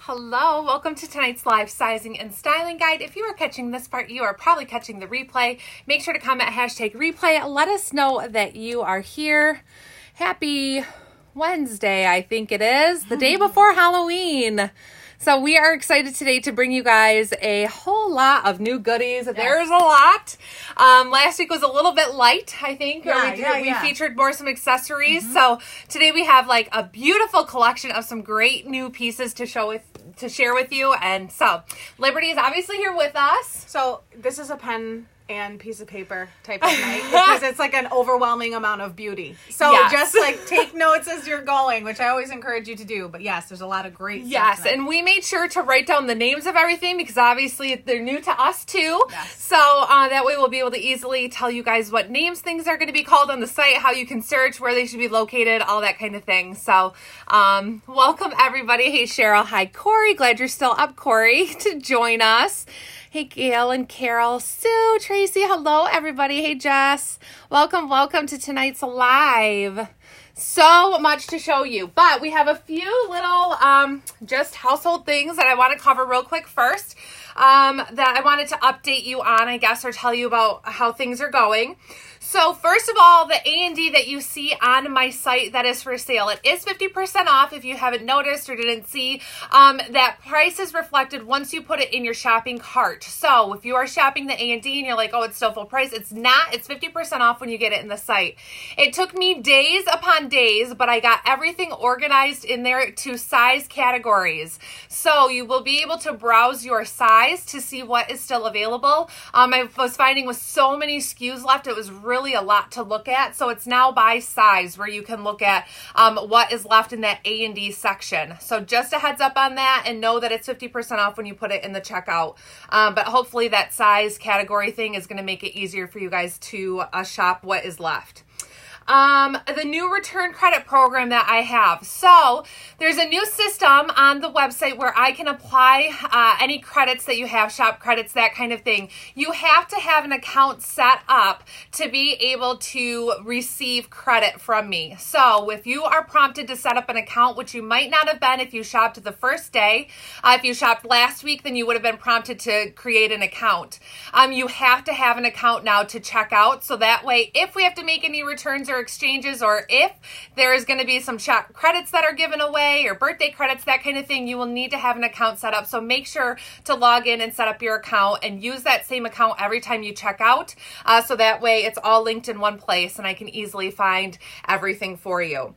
Hello, welcome to tonight's live sizing and styling guide. If you are catching this part, you are probably catching the replay. Make sure to comment #replay. Let us know that you are here. Happy Wednesday, I think it is, the day before Halloween. So we are excited today to bring you guys a whole lot of new goodies. Yes. There's a lot. Last week was a little bit light, I think. We featured some accessories. So today we have like a beautiful collection of some great new pieces to share with you. And so Liberty is obviously here with us. So this is a pen and piece of paper type of night because it's like an overwhelming amount of beauty. So just like take notes as you're going, which I always encourage you to do. But yes, there's a lot of great stuff tonight. And we made sure to write down the names of everything because obviously they're new to us too. Yes. So that way we'll be able to easily tell you guys what names things are going to be called on the site, how you can search, where they should be located, all that kind of thing. So welcome everybody. Hey Cheryl. Hi Corey. Glad you're still up, Corey, to join us. Hey, Gail and Carol, Sue, Tracy, hello, everybody. Hey, Jess. Welcome to tonight's live. So much to show you, but we have a few little just household things that I want to cover real quick first that I wanted to update you on, I guess, or tell you about how things are going. So first of all, the A&D that you see on my site that is for sale, it is 50% off if you haven't noticed or didn't see. That price is reflected once you put it in your shopping cart. So if you are shopping the A&D and you're like, oh, it's still full price, it's not. It's 50% off when you get it in the site. It took me days upon days, but I got everything organized in there to size categories. So you will be able to browse your size to see what is still available. I was finding with so many SKUs left, it was really a lot to look at. So it's now by size where you can look at what is left in that A&D section. So just a heads up on that and know that it's 50% off when you put it in the checkout. But hopefully that size category thing is going to make it easier for you guys to shop what is left. The new return credit program that I have. So there's a new system on the website where I can apply any credits that you have, shop credits, that kind of thing. You have to have an account set up to be able to receive credit from me. So if you are prompted to set up an account, which you might not have been if you shopped the first day, if you shopped last week, then you would have been prompted to create an account. You have to have an account now to check out. So that way, if we have to make any returns or exchanges, or if there is going to be some shop credits that are given away or birthday credits, that kind of thing, you will need to have an account set up. So make sure to log in and set up your account and use that same account every time you check out. So that way it's all linked in one place and I can easily find everything for you.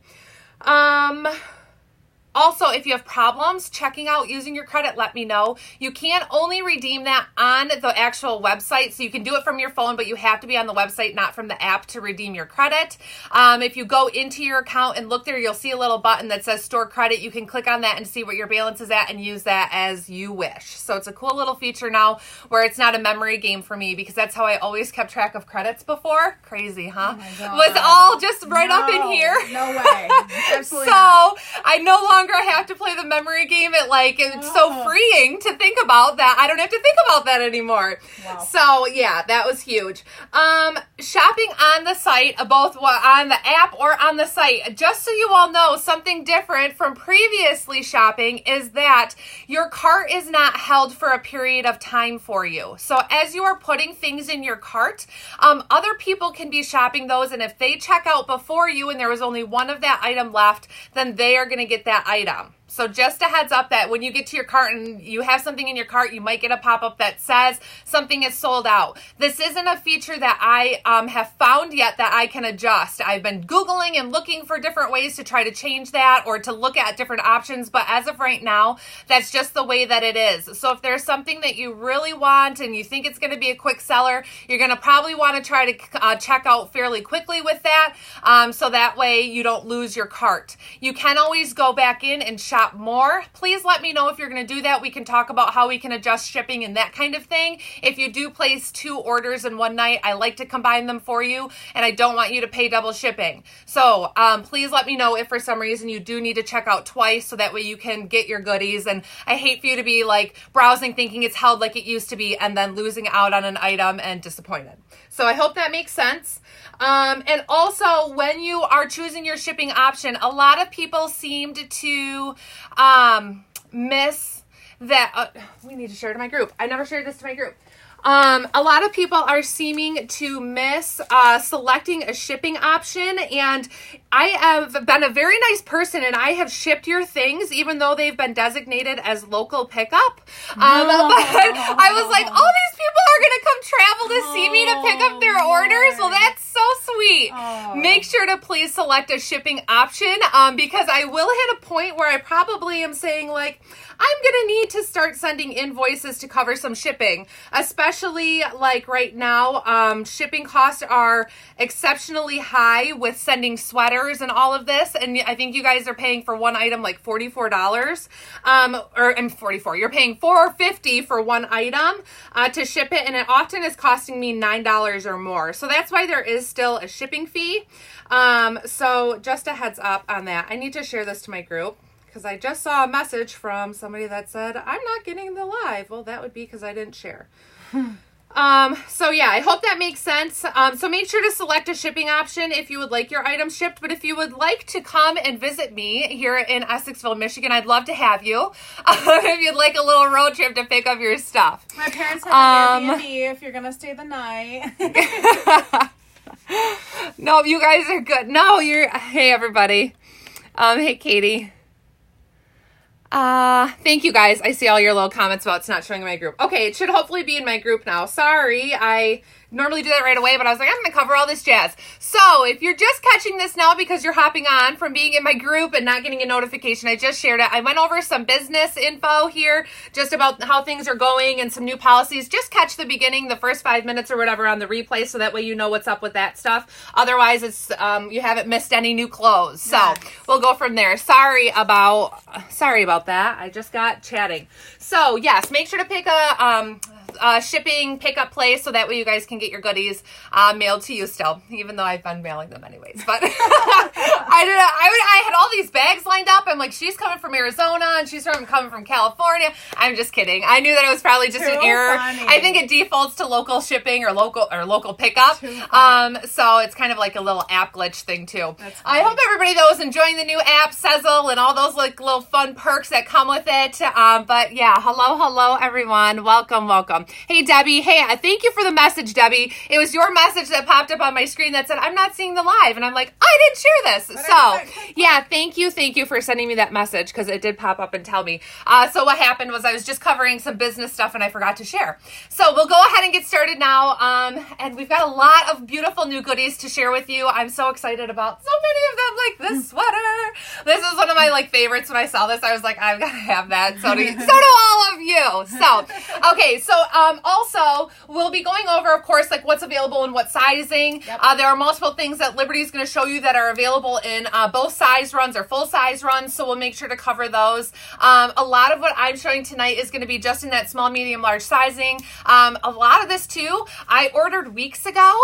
Also, if you have problems checking out using your credit, let me know. You can only redeem that on the actual website. So you can do it from your phone, but you have to be on the website, not from the app, to redeem your credit. If you go into your account and look there, you'll see a little button that says store credit. You can click on that and see what your balance is at and use that as you wish. So it's a cool little feature now where it's not a memory game for me, because that's how I always kept track of credits before. Crazy, huh? Oh my God. Was all just right up in here. No way. Absolutely so not. I no longer have to play the memory game. It's so freeing to think about that. I don't have to think about that anymore. Wow. So yeah, that was huge. Shopping on the site, both on the app or on the site, just so you all know, something different from previously shopping is that your cart is not held for a period of time for you. So as you are putting things in your cart, other people can be shopping those, and if they check out before you and there was only one of that item left, then they are going to get that item. So just a heads up that when you get to your cart and you have something in your cart, you might get a pop-up that says something is sold out. This isn't a feature that I have found yet that I can adjust. I've been Googling and looking for different ways to try to change that or to look at different options. But as of right now, that's just the way that it is. So if there's something that you really want and you think it's going to be a quick seller, you're going to probably want to try to check out fairly quickly with that. So that way you don't lose your cart. You can always go back in and shop more. Please let me know if you're going to do that. We can talk about how we can adjust shipping and that kind of thing. If you do place 2 orders in one night, I like to combine them for you, and I don't want you to pay double shipping. So please let me know if for some reason you do need to check out twice, so that way you can get your goodies. And I hate for you to be like browsing thinking it's held like it used to be and then losing out on an item and disappointed. So I hope that makes sense. And also, when you are choosing your shipping option, a lot of people seemed to miss that we need to share to my group. I never shared this to my group. A lot of people are seeming to miss selecting a shipping option, and I have been a very nice person and I have shipped your things even though they've been designated as local pickup. But I was like, oh, these people are going to come travel to see me to pick up their orders. Well, that's so sweet. Make sure to please select a shipping option because I will hit a point where I probably am saying like, I'm going to need to start sending invoices to cover some shipping, especially like right now. Shipping costs are exceptionally high with sending sweaters and all of this. And I think you guys are paying for one item like $44 or 44. You're paying $4.50 for one item to ship it. And it often is costing me $9 or more. So that's why there is still a shipping fee. So just a heads up on that. I need to share this to my group, because I just saw a message from somebody that said, I'm not getting the live. Well, that would be because I didn't share. So yeah, I hope that makes sense. So make sure to select a shipping option if you would like your items shipped. But if you would like to come and visit me here in Essexville, Michigan, I'd love to have you. If you'd like a little road trip to pick up your stuff. My parents have an Airbnb if you're going to stay the night. No, you guys are good. No, hey everybody. Hey Katie. Thank you guys. I see all your little comments about it's not showing in my group. Okay, it should hopefully be in my group now. Sorry, I normally do that right away, but I was like, I'm going to cover all this jazz. So if you're just catching this now because you're hopping on from being in my group and not getting a notification, I just shared it. I went over some business info here, just about how things are going and some new policies. Just catch the beginning, the first 5 minutes or whatever on the replay, so that way you know what's up with that stuff. Otherwise, it's you haven't missed any new clothes. So we'll go from there. Sorry about that. I just got chatting. So yes, make sure to pick a shipping pickup place so that way you guys can get your goodies mailed to you still, even though I've been mailing them anyways. But I had all these bags lined up. I'm like, she's coming from Arizona and she's coming from California. I'm just kidding. I knew that it was probably just an error. Funny. I think it defaults to local shipping or local pickup. So it's kind of like a little app glitch thing too. I hope everybody though is enjoying the new app Sezzle and all those like little fun perks that come with it. But yeah, hello everyone. Welcome. Hey, Debbie. Hey, thank you for the message, Debbie. It was your message that popped up on my screen that said, I'm not seeing the live. And I'm like, I didn't share this. So, yeah, thank you for sending me that message because it did pop up and tell me. So what happened was I was just covering some business stuff and I forgot to share. So we'll go ahead and get started now. And we've got a lot of beautiful new goodies to share with you. I'm so excited about so many of them, like this sweater. This is one of my like favorites. When I saw this, I was like, I've got to have that. So do all of you. So, okay. So, also, we'll be going over, of course, like what's available in what sizing. There are multiple things that Liberty is going to show you that are available in both size runs or full size runs, so we'll make sure to cover those. A lot of what I'm showing tonight is going to be just in that small, medium, large sizing. A lot of this, too, I ordered weeks ago,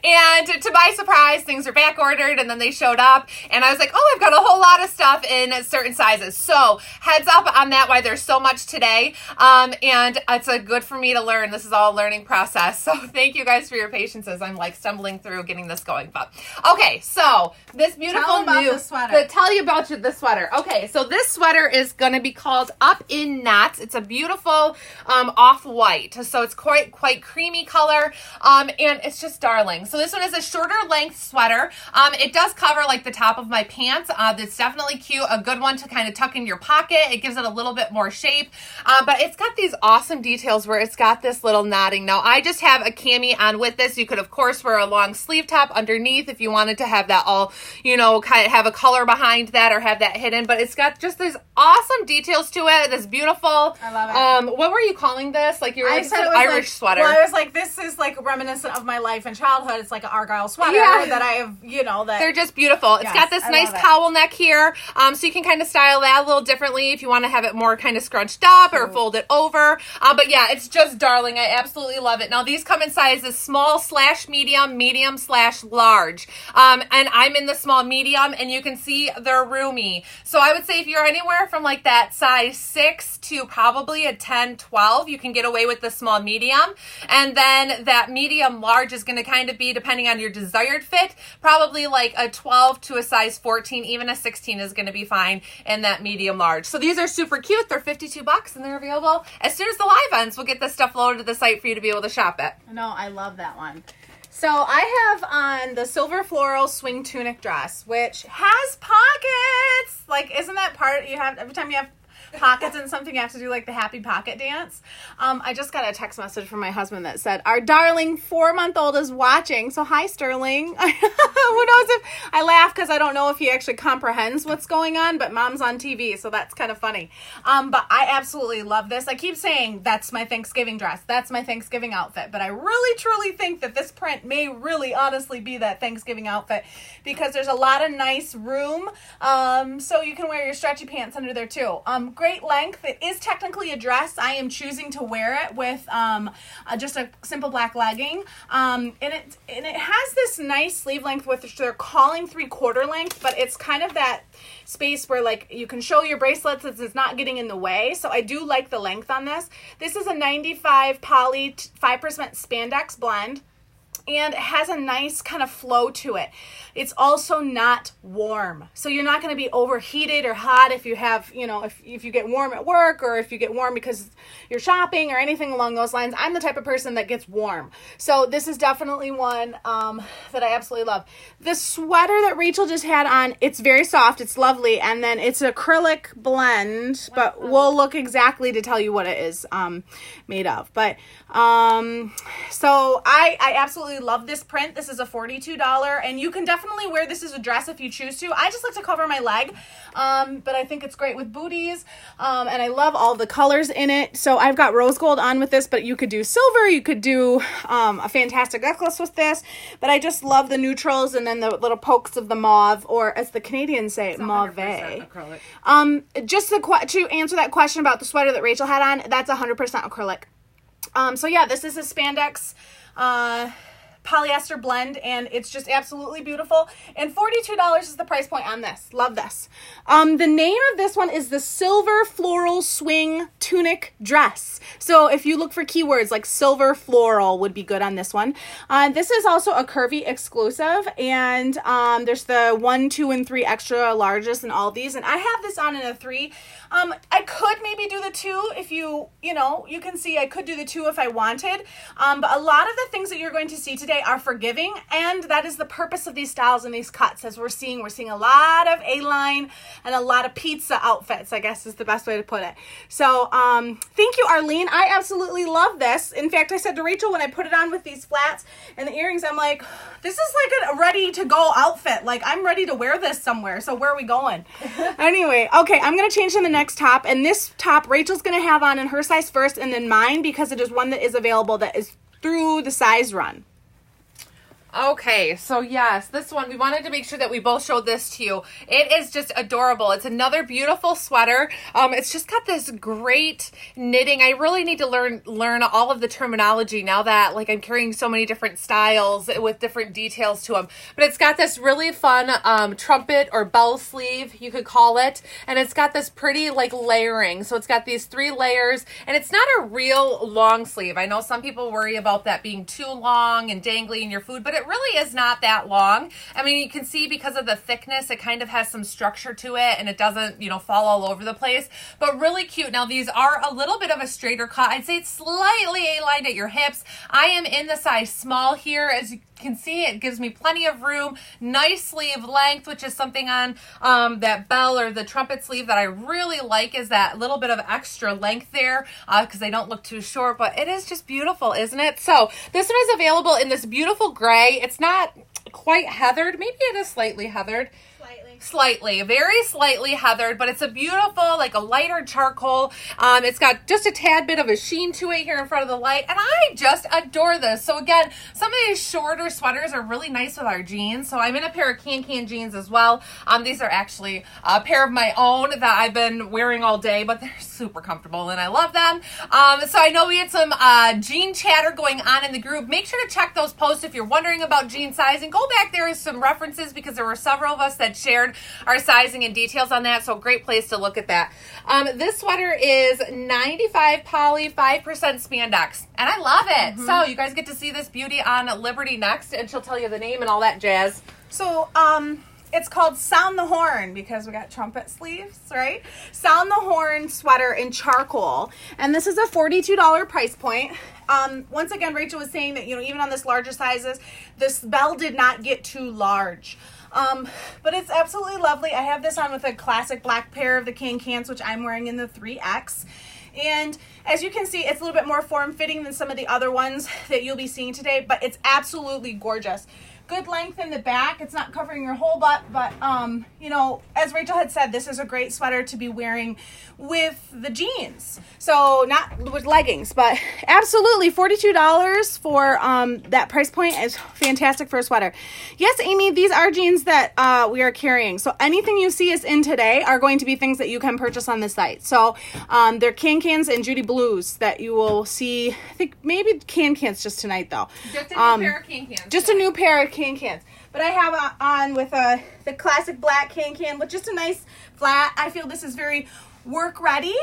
and to my surprise, things are back ordered, and then they showed up, and I was like, oh, I've got a whole lot of stuff in certain sizes. So, heads up on that, why there's so much today, and it's a good for me to learn. This is all a learning process. So thank you guys for your patience as I'm like stumbling through getting this going. But okay, so this beautiful new sweater. Tell you about the sweater. Okay, so this sweater is going to be called Up in Knots. It's a beautiful off-white. So it's quite creamy color. And it's just darling. So this one is a shorter length sweater. It does cover like the top of my pants. That's definitely cute. A good one to kind of tuck in your pocket. It gives it a little bit more shape. But it's got these awesome details where it's got this little knotting. Now, I just have a cami on with this. You could, of course, wear a long sleeve top underneath if you wanted to have that all, kind of have a color behind that or have that hidden. But it's got just these awesome details to it. This beautiful. I love it. What were you calling this? Like you were like, an Irish sweater. Well, I was like, this is like reminiscent of my life and childhood. It's like an Argyle sweater that I have, that. They're just beautiful. It's got this nice cowl neck here. So you can kind of style that a little differently if you want to have it more kind of scrunched up or fold it over. But yeah, it's just darling. I absolutely love it. Now these come in sizes small/medium, medium/large. And I'm in the small medium, and you can see they're roomy. So I would say if you're anywhere from like that size 6 to probably a 10, 12, you can get away with the small medium. And then that medium large is going to kind of be, depending on your desired fit, probably like a 12 to a size 14, even a 16 is going to be fine in that medium large. So these are super cute. They're $52 and are available. As soon as the live ends, we'll get this stuff loaded to the site for you to be able to shop it. No, I love that one. So I have on the silver floral swing tunic dress, which has pockets. Like, isn't that part you have every time you have pockets and something, you have to do like the happy pocket dance? I just got a text message from my husband that said, our darling 4-month-old is watching. So hi, Sterling. Who knows if I laugh because I don't know if he actually comprehends what's going on, but mom's on TV, so that's kind of funny. But I absolutely love this. I keep saying that's my Thanksgiving dress, that's my Thanksgiving outfit, but I really truly think that this print may really honestly be that Thanksgiving outfit because there's a lot of nice room, so you can wear your stretchy pants under there too. Great length. It is technically a dress. I am choosing to wear it with just a simple black legging. And it has this nice sleeve length, which they're calling 3/4 length, but it's kind of that space where like you can show your bracelets, it's not getting in the way. So I do like the length on this. This is a 95 poly 5% spandex blend. And it has a nice kind of flow to it. It's also not warm. So you're not going to be overheated or hot if you have, if you get warm at work or if you get warm because you're shopping or anything along those lines. I'm the type of person that gets warm. So this is definitely one that I absolutely love. The sweater that Rachel just had on, it's very soft. It's lovely. And then it's an acrylic blend, but we'll look exactly to tell you what it is made of. But so I absolutely love this print. This is a $42, and you can definitely wear this as a dress if you choose to. I just like to cover my leg, but I think it's great with booties, and I love all the colors in it. So I've got rose gold on with this, but you could do silver, you could do a fantastic necklace with this, but I just love the neutrals and then the little pokes of the mauve, or as the Canadians say, mauve. Just to answer that question about the sweater that Rachel had on, that's 100% acrylic. So yeah, this is a spandex polyester blend, and it's just absolutely beautiful, and $42 is the price point on this. Love this. The name of this one is the silver floral swing tunic dress. So if you look for keywords like silver floral would be good on this one. This is also a curvy exclusive, and there's the 1, 2, and 3 extra largest in all these, and I have this on in a 3. I could maybe do the 2 if you can see I could do the 2 if I wanted. But a lot of the things that you're going to see today are forgiving, and that is the purpose of these styles and these cuts. As we're seeing a lot of A-line and a lot of pizza outfits, I guess is the best way to put it. So thank you, Arlene. I absolutely love this. In fact, I said to Rachel when I put it on with these flats and the earrings, I'm like, this is like a ready to go outfit. Like, I'm ready to wear this somewhere. So where are we going? Anyway, okay, I'm going to change to the next top, and this top Rachel's going to have on in her size first, and then mine, because it is one that is available that is through the size run. Okay, so yes, this one, we wanted to make sure that we both showed this to you. It is just adorable. It's another beautiful sweater. It's just got this great knitting. I really need to learn all of the terminology now that like I'm carrying so many different styles with different details to them. But it's got this really fun trumpet or bell sleeve, you could call it. And it's got this pretty like layering. So it's got these 3 layers, and it's not a real long sleeve. I know some people worry about that being too long and dangly in your food, but it really is not that long. I mean, you can see because of the thickness, it kind of has some structure to it, and it doesn't, fall all over the place, but really cute. Now, these are a little bit of a straighter cut. I'd say it's slightly A-lined at your hips. I am in the size small here. As you can see, it gives me plenty of room. Nice sleeve length, which is something on that bell or the trumpet sleeve that I really like, is that little bit of extra length there because they don't look too short, but it is just beautiful, isn't it? So this one is available in this beautiful gray. It's not quite heathered. Maybe it is slightly heathered. Slightly, very slightly heathered, but it's a beautiful, like a lighter charcoal. It's got just a tad bit of a sheen to it here in front of the light, and I just adore this. So again, some of these shorter sweaters are really nice with our jeans. So I'm in a pair of can jeans as well. These are actually a pair of my own that I've been wearing all day, but they're super comfortable and I love them. So I know we had some jean chatter going on in the group. Make sure to check those posts if you're wondering about jean size, and go back there with some references because there were several of us that shared our sizing and details on that, so great place to look at that. This sweater is 95 poly, 5% spandex, and I love it. Mm-hmm. So you guys get to see this beauty on Liberty next, and she'll tell you the name and all that jazz. So It's called Sound the Horn because we got trumpet sleeves, right? Sound the Horn sweater in charcoal. And this is a $42 price point. Once again, Rachel was saying that, you know, even on this larger sizes, this bell did not get too large. But it's absolutely lovely. I have this on with a classic black pair of the can-cans, which I'm wearing in the 3X. And as you can see, it's a little bit more form-fitting than some of the other ones that you'll be seeing today, but it's absolutely gorgeous. Good length in the back. It's not covering your whole butt, but you know, as Rachel had said, this is a great sweater to be wearing with the jeans. So not with leggings, but absolutely $42 for that price point is fantastic for a sweater. Yes, Amy, these are jeans that we are carrying. So anything you see us in today are going to be things that you can purchase on the site. So they're can-cans and Judy Blues that you will see. I think maybe can-cans just tonight though. Just a new pair of can-cans. Just a new pair of can-cans. But I have on with the classic black can-can with just a nice flat. I feel this is very work ready,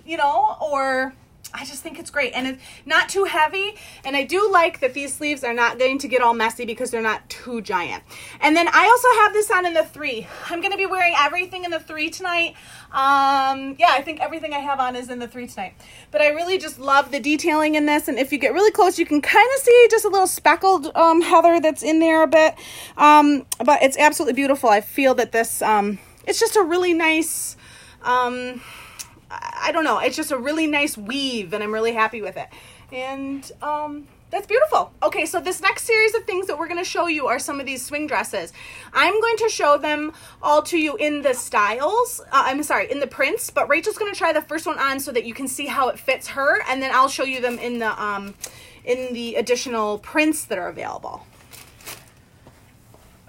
you know, or I just think it's great. And it's not too heavy. And I do like that these sleeves are not going to get all messy because they're not too giant. And then I also have this on in the 3. I'm going to be wearing everything in the 3 tonight. Yeah, I think everything I have on is in the 3 tonight. But I really just love the detailing in this. And if you get really close, you can kind of see just a little speckled heather that's in there a bit. But it's absolutely beautiful. I feel that this, it's just a really nice, I don't know, it's just a really nice weave, and I'm really happy with it. And that's beautiful. Okay, so this next series of things that we're going to show you are some of these swing dresses. I'm going to show them all to you in the styles, in the prints, but Rachel's going to try the first one on so that you can see how it fits her, and then I'll show you them in the additional prints that are available.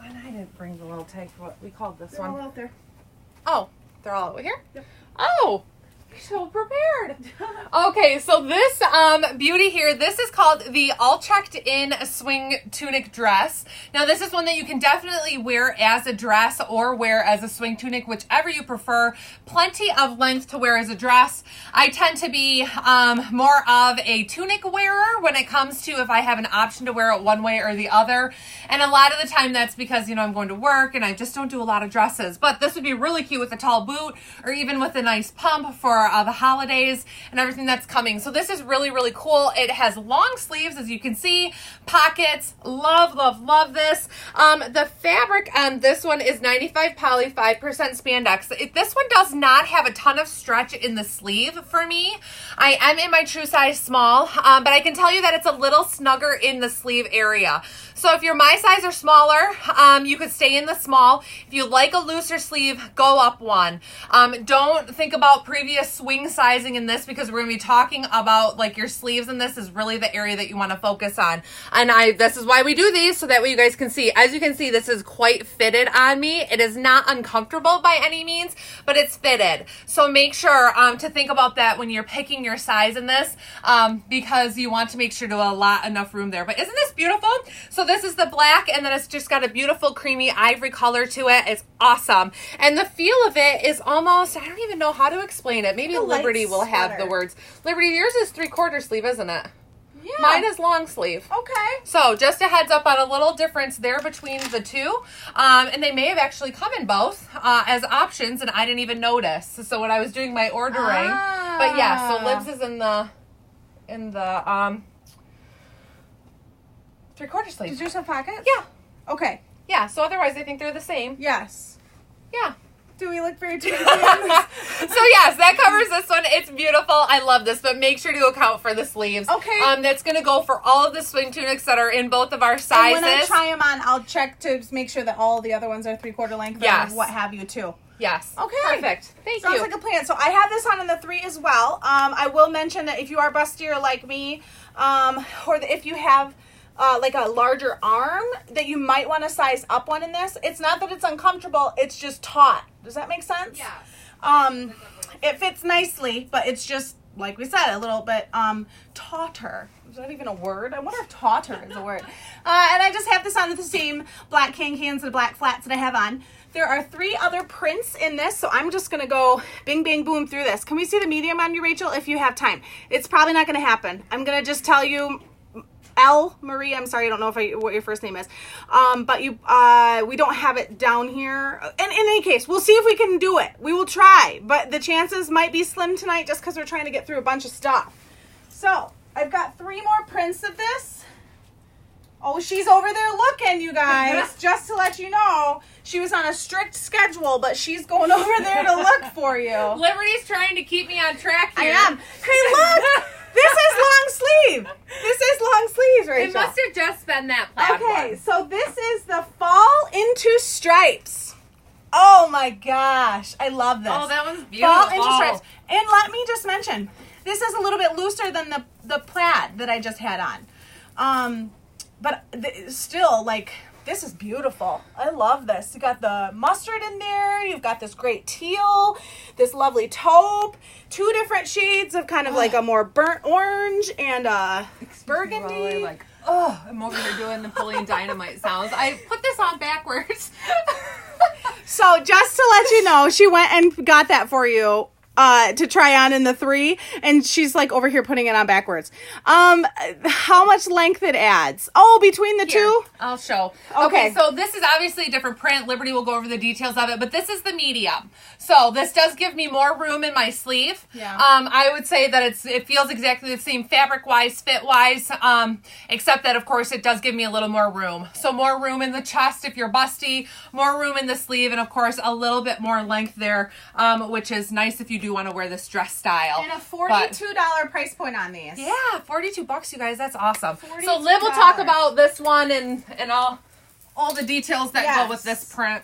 And I didn't bring the little tag for what we called this one. They're all out there. Oh, they're all over here? Yep. Oh, so prepared. Okay, so this beauty here, this is called the All Checked In Swing Tunic Dress. Now, this is one that you can definitely wear as a dress or wear as a swing tunic, whichever you prefer. Plenty of length to wear as a dress. I tend to be more of a tunic wearer when it comes to if I have an option to wear it one way or the other. And a lot of the time that's because, you know, I'm going to work and I just don't do a lot of dresses. But this would be really cute with a tall boot or even with a nice pump for the holidays and everything that's coming. So this is really, really cool. It has long sleeves, as you can see, pockets. Love, love, love this. The fabric on this one is 95 poly, 5% spandex. This one does not have a ton of stretch in the sleeve for me. I am in my true size small, but I can tell you that it's a little snugger in the sleeve area. So if you're my size or smaller, you could stay in the small. If you like a looser sleeve, go up one. Don't think about previous swing sizing in this because we're going to be talking about like your sleeves, and this is really the area that you want to focus on. And this is why we do these, so that way you guys can see. As you can see, this is quite fitted on me. It is not uncomfortable by any means, but it's fitted. So make sure to think about that when you're picking your size in this, because you want to make sure to allot enough room there. But isn't this beautiful? So this is the black, and then it's just got a beautiful creamy ivory color to it. It's awesome. And the feel of it is almost, I don't even know how to explain it. Maybe Liberty will have the words. Liberty, yours is 3/4 sleeve, isn't it? Yeah. Mine is long sleeve. Okay. So just a heads up on a little difference there between the two. And they may have actually come in both as options, and I didn't even notice. So when I was doing my ordering. But yeah, so Libs is in the 3/4 sleeve. Did yours have pockets? Yeah. Okay. Yeah, so otherwise I think they're the same. Yes. Yeah. Do we look very tunic? So yes, that covers this one. It's beautiful. I love this, but make sure to account for the sleeves. Okay. That's going to go for all of the swing tunics that are in both of our sizes. And when I try them on, I'll check to make sure that all the other ones are 3/4 length. Yes. And what have you too. Yes. Okay. Perfect. Thank you. Sounds like a plan. So I have this on in the 3 as well. I will mention that if you are bustier like me, or if you have like a larger arm, that you might want to size up one in this. It's not that it's uncomfortable, it's just taut. Does that make sense? Yes. It fits nicely, but it's just, like we said, a little bit tauter. Is that even a word? I wonder if tauter is a word. And I just have this on with the same black can-cans and black flats that I have on. There are 3 other prints in this, so I'm just going to go bing, bang, boom through this. Can we see the medium on you, Rachel, if you have time? It's probably not going to happen. I'm going to just tell you, Marie, I'm sorry, I don't know what your first name is. But we don't have it down here. And in any case, we'll see if we can do it. We will try, but the chances might be slim tonight just because we're trying to get through a bunch of stuff. So I've got 3 more prints of this. Oh, she's over there looking, you guys. Just to let you know, she was on a strict schedule, but she's going over there to look for you. Liberty's trying to keep me on track here. I am. Hey, look! This is long sleeve. This is long sleeves, Rachel. It must have just been that plaid Okay, one. so this is the Fall into Stripes. Oh my gosh, I love this. Oh, that one's beautiful. Fall into Stripes. And let me just mention, this is a little bit looser than the plaid that I just had on. But still, like, this is beautiful. I love this. You got the mustard in there. You've got this great teal, this lovely taupe, 2 different shades of kind of like a more burnt orange and burgundy. Like, I'm over here doing Napoleon Dynamite sounds. I put this on backwards. So just to let you know, she went and got that for you. To try on in the 3, and she's like over here putting it on backwards. How much length it adds? Oh, between the 2? I'll show. Okay, so this is obviously a different print. Liberty will go over the details of it, but this is the medium. So this does give me more room in my sleeve. Yeah. I would say that it feels exactly the same fabric-wise, fit-wise, except that, of course, it does give me a little more room. So more room in the chest if you're busty, more room in the sleeve, and, of course, a little bit more length there, which is nice if you do want to wear this dress style. And a $42 price point on these. Yeah, $42, you guys. That's awesome. $42. So Liv will talk about this one and all the details that go with this print.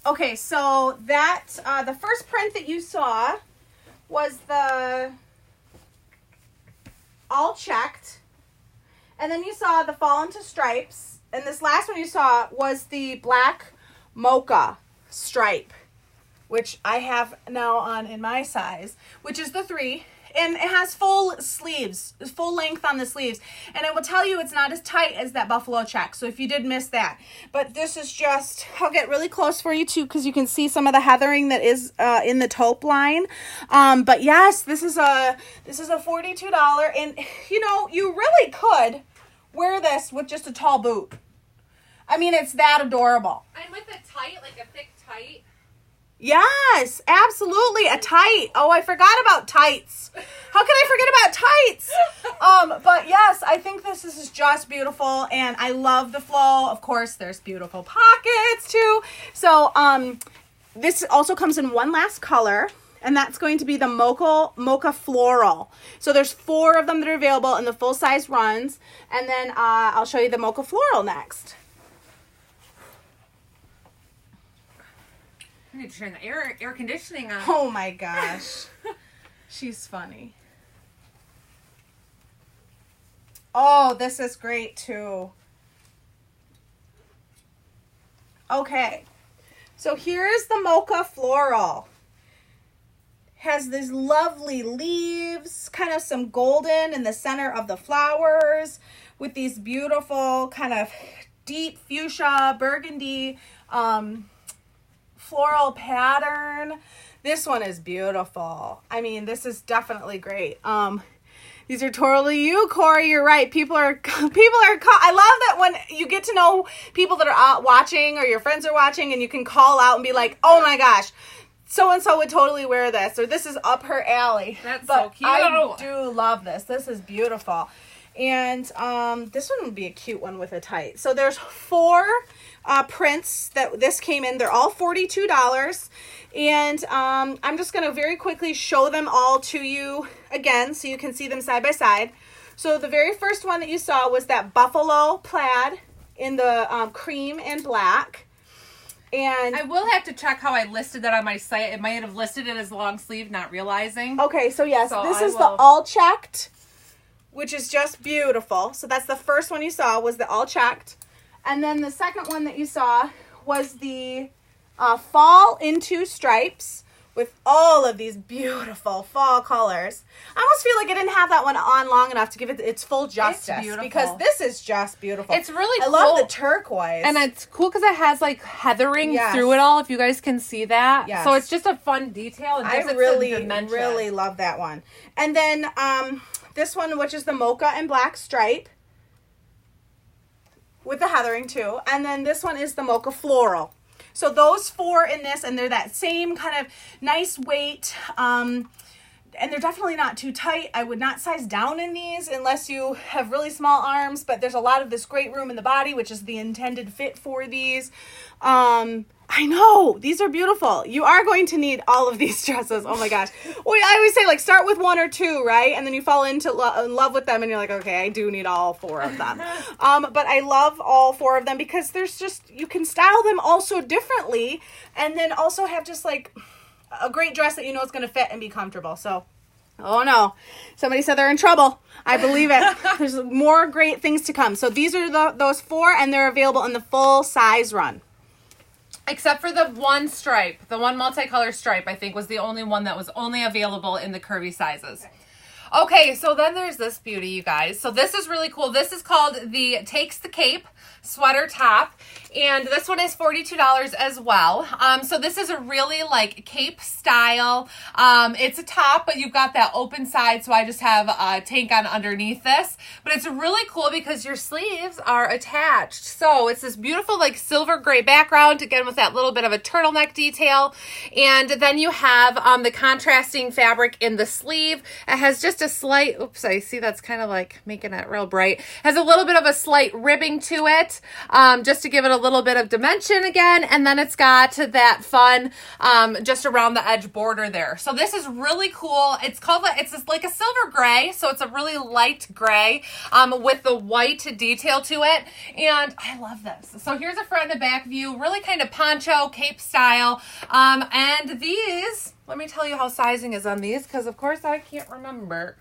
Okay, so that the first print that you saw was the all checked, and then you saw the Fall into Stripes, and this last one you saw was the black Mocha Stripe, which I have now on in my size, which is the 3. And it has full sleeves, full length on the sleeves. And I will tell you, it's not as tight as that buffalo check. So if you did miss that. But this is just, I'll get really close for you too, because you can see some of the heathering that is in the taupe line. But yes, this is a $42. And, you know, you really could wear this with just a tall boot. I mean, it's that adorable. And with a tight, like a thick tight. Yes, absolutely. A tight. Oh, I forgot about tights. How can I forget about tights? But yes, I think this is just beautiful, and I love the flow. Of course, there's beautiful pockets too. So this also comes in one last color, and that's going to be the Mocha Floral. So there's 4 of them that are available in the full size runs, and then I'll show you the Mocha Floral next. I need to turn the air conditioning on. Oh my gosh. She's funny. Oh, this is great too. Okay. So here's the Mocha Floral. Has these lovely leaves, kind of some golden in the center of the flowers, with these beautiful kind of deep fuchsia, burgundy, floral pattern. This one is beautiful. I mean, this is definitely great. These are totally you, Corey. You're right. People are. I love that when you get to know people that are out watching or your friends are watching, and you can call out and be like, "Oh my gosh, so and so would totally wear this," or "This is up her alley." That's so cute. I do love this. This is beautiful. And this one would be a cute one with a tight. So there's 4 prints that this came in. They're all $42. And I'm just going to very quickly show them all to you again so you can see them side by side. So the very first one that you saw was that buffalo plaid in the cream and black. And I will have to check how I listed that on my site. It might have listed it as long sleeve, not realizing. Okay, so yes, this is the all checked, which is just beautiful. So that's the first one you saw was the all checked. And then the second one that you saw was the Fall into Stripes with all of these beautiful fall colors. I almost feel like I didn't have that one on long enough to give it its full justice. It's beautiful. Because this is just beautiful. It's really cool. I love the turquoise. And it's cool because it has like heathering through it all, if you guys can see that. Yes. So it's just a fun detail. And I really love that one. And then this one, which is the Mocha and Black Stripe. with the heathering too. And then this one is the Mocha Floral. So those 4 in this, and they're that same kind of nice weight. And they're definitely not too tight. I would not size down in these unless you have really small arms, but there's a lot of this great room in the body, which is the intended fit for these. I know, these are beautiful. You are going to need all of these dresses. Oh my gosh. Well, I always say, like, start with 1 or 2, right? And then you fall into love with them and you're like, okay, I do need all 4 of them. But I love all 4 of them because there's just, you can style them all so differently and then also have just like a great dress that you know is going to fit and be comfortable. So, oh no, somebody said they're in trouble. I believe it. There's more great things to come. So these are those 4, and they're available in the full size run. Except for the one stripe, the one multicolor stripe, I think was the only one that was only available in the curvy sizes. Okay, so then there's this beauty, you guys. So this is really cool. This is called the Takes the Cape sweater top, and this one is $42 as well. So this is a really like cape style. It's a top, but you've got that open side, so I just have a tank on underneath this. But it's really cool because your sleeves are attached. So it's this beautiful like silver gray background, again with that little bit of a turtleneck detail. And then you have the contrasting fabric in the sleeve. It has just a slight, oops, I see that's kind of like making it real bright. Has a little bit of a slight ribbing to it. Just to give it a little bit of dimension again, and then it's got that fun just around the edge border there. So this is really cool. It's called, it's just like a silver gray, so it's a really light gray with the white detail to it, and I love this. So here's a front and back view, really kind of poncho cape style, and these, let me tell you how sizing is on these, because of course I can't remember.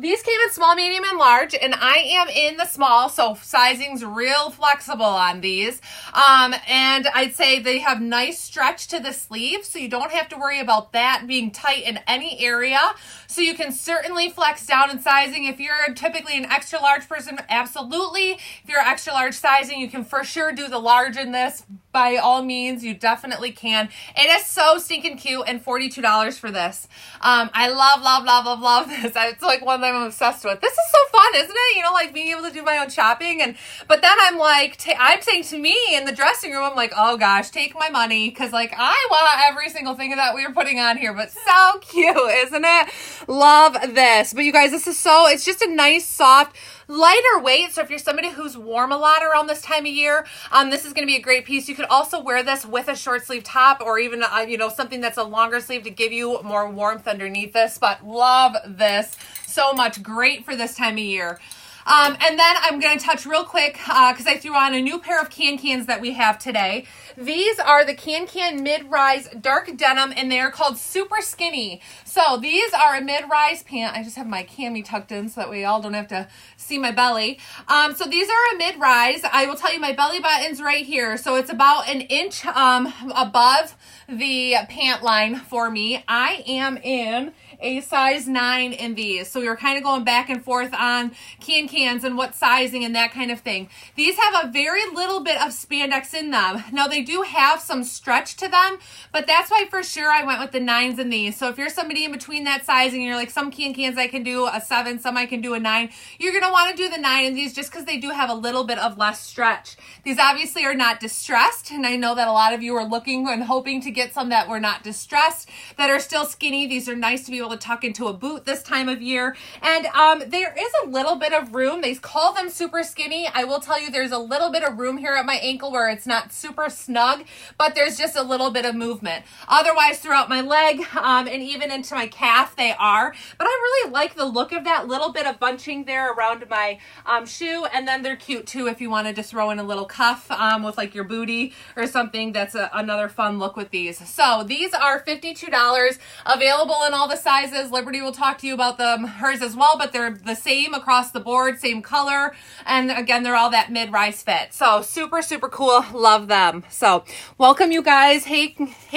These came in small, medium, and large, and I am in the small, so sizing's real flexible on these. And I'd say they have nice stretch to the sleeve, so you don't have to worry about that being tight in any area. So you can certainly flex down in sizing. If you're typically an extra large person, absolutely. If you're extra large sizing, you can for sure do the large in this. By all means, you definitely can. It is so stinking cute, and $42 for this. I love this. It's like one that I'm obsessed with. This is so fun, isn't it? You know, like being able to do my own shopping. But then I'm like, I'm saying to me in the dressing room, I'm like, oh gosh, take my money. Because like I want every single thing that we were putting on here. But so cute, isn't it? Love this. But you guys, this is so, it's just a nice, soft, lighter weight. So if you're somebody who's warm a lot around this time of year, this is going to be a great piece. You could also wear this with a short sleeve top, or even you know, something that's a longer sleeve to give you more warmth underneath this. But love this so much. Great for this time of year. And then I'm going to touch real quick because I threw on a new pair of can-cans that we have today. These are the can-can mid-rise dark denim, and they're called Super Skinny. So these are a mid-rise pant. I just have my cami tucked in so that we all don't have to see my belly. So these are a mid-rise. I will tell you my belly button's right here. So it's about an inch above the pant line for me. I am in a size 9 in these. So we were kind of going back and forth on can-cans and what sizing and that kind of thing. These have a very little bit of spandex in them. Now they do have some stretch to them, but that's why for sure I went with the 9s in these. So if you're somebody in between that sizing and you're like, some can-cans I can do a 7, some I can do a 9, you're going to want to do the 9 in these just because they do have a little bit of less stretch. These obviously are not distressed, and I know that a lot of you are looking and hoping to get some that were not distressed, that are still skinny. These are nice to be able to tuck into a boot this time of year. And there is a little bit of room. They call them super skinny. I will tell you there's a little bit of room here at my ankle where it's not super snug, but there's just a little bit of movement. Otherwise, throughout my leg and even into my calf, they are. But I really like the look of that little bit of bunching there around my shoe. And then they're cute too if you wanted to throw in a little cuff with like your booty or something. That's another fun look with these. So these are $52, available in all the sizes. Liberty will talk to you about hers as well, but they're the same across the board, same color. And again, they're all that mid-rise fit. So super, super cool. Love them. So welcome you guys. Hey,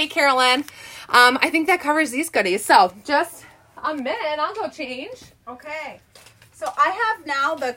Carolyn. I think that covers these goodies. So just a minute, I'll go change. Okay. So I have now the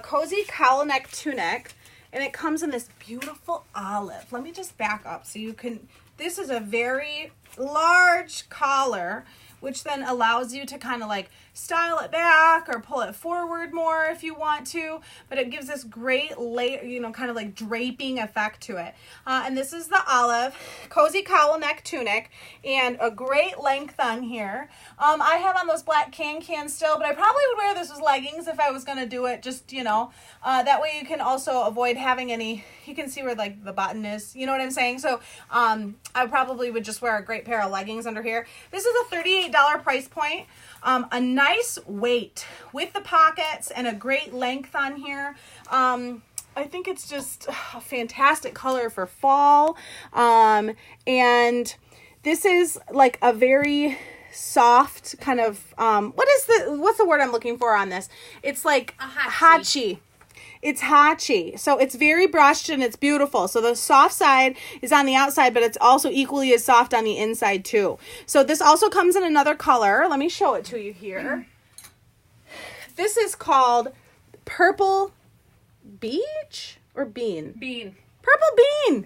Cozy Cowl Neck Tunic, and it comes in this beautiful olive. Let me just back up so you can, this is a very large collar which then allows you to kind of like style it back or pull it forward more if you want to, but it gives this great layer, you know, kind of like draping effect to it. And this is the olive, cozy cowl neck tunic, and a great length on here. I have on those black can still, but I probably would wear this as leggings if I was going to do it, just, you know, that way you can also avoid having any, you can see where like the button is, you know what I'm saying? So I probably would just wear a great pair of leggings under here. This is a $38 price point. A nice weight with the pockets and a great length on here. I think it's just a fantastic color for fall. And this is like a very soft kind of, what's the word I'm looking for on this? It's like hachi. It's hachi. So it's very brushed and it's beautiful. So the soft side is on the outside, but it's also equally as soft on the inside too. So this also comes in another color. Let me show it to you here. This is called Purple Beach or Bean? Bean. Purple Bean.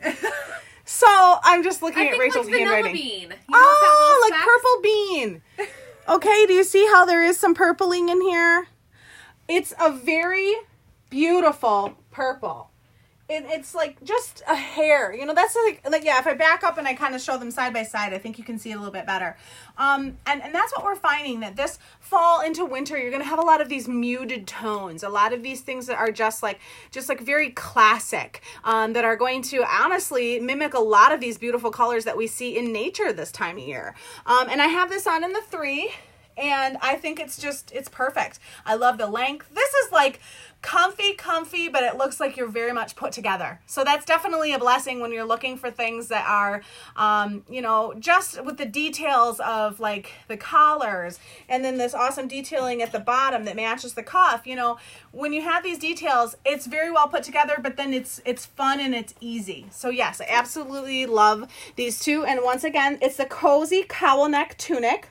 So I'm just looking at Rachel's handwriting. Bean. Oh, like Purple Bean. Okay, do you see how there is some purpling in here? It's a very beautiful purple. It's like just a hair, you know, that's like yeah, if I back up and I kind of show them side by side, I think you can see a little bit better. And that's what we're finding, that this fall into winter, you're going to have a lot of these muted tones, a lot of these things that are just like very classic, that are going to honestly mimic a lot of these beautiful colors that we see in nature this time of year. And I have this on in the 3. And I think it's perfect. I love the length. This is like comfy, but it looks like you're very much put together. So that's definitely a blessing when you're looking for things that are, you know, just with the details of like the collars and then this awesome detailing at the bottom that matches the cuff. You know, when you have these details, it's very well put together, but then it's fun and it's easy. So yes, I absolutely love these two. And once again, it's the cozy cowl neck tunic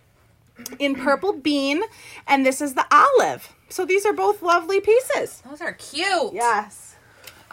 in Purple Bean, and this is the olive. So these are both lovely pieces. Those are cute. Yes.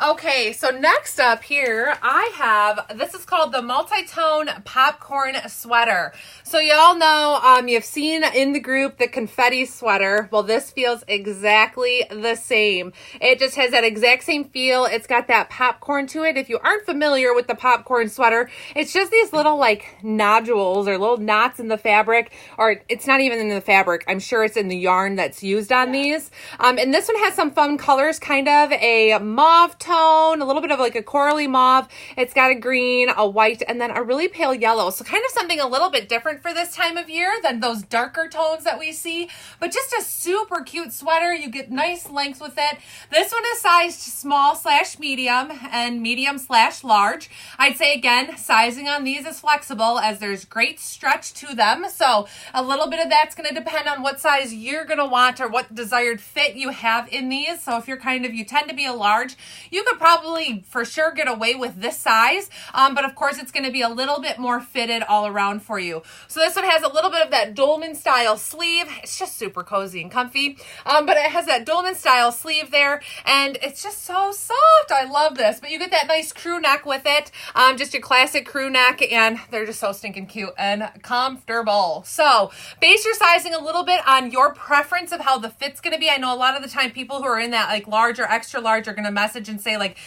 Okay, so next up here, I have, this is called the MultiTone Popcorn Sweater. So y'all know, you've seen in the group the confetti sweater. Well, this feels exactly the same. It just has that exact same feel. It's got that popcorn to it. If you aren't familiar with the popcorn sweater, it's just these little like nodules or little knots in the fabric, or it's not even in the fabric. I'm sure it's in the yarn that's used on these. And this one has some fun colors, kind of a mauve tone, a little bit of like a corally mauve. It's got a green, a white, and then a really pale yellow. So kind of something a little bit different for this time of year than those darker tones that we see, but just a super cute sweater. You get nice length with it. This one is sized small/medium and medium/large. I'd say again, sizing on these is flexible as there's great stretch to them. So a little bit of that's going to depend on what size you're going to want or what desired fit you have in these. So if you tend to be a large, you could probably for sure get away with this size, but of course it's going to be a little bit more fitted all around for you. So this one has a little bit of that dolman style sleeve. It's just super cozy and comfy, but it has that dolman style sleeve there, and it's just so soft. I love this, but you get that nice crew neck with it, just your classic crew neck, and they're just so stinking cute and comfortable. So base your sizing a little bit on your preference of how the fit's going to be. I know a lot of the time people who are in that like large or extra large are going to message and say like,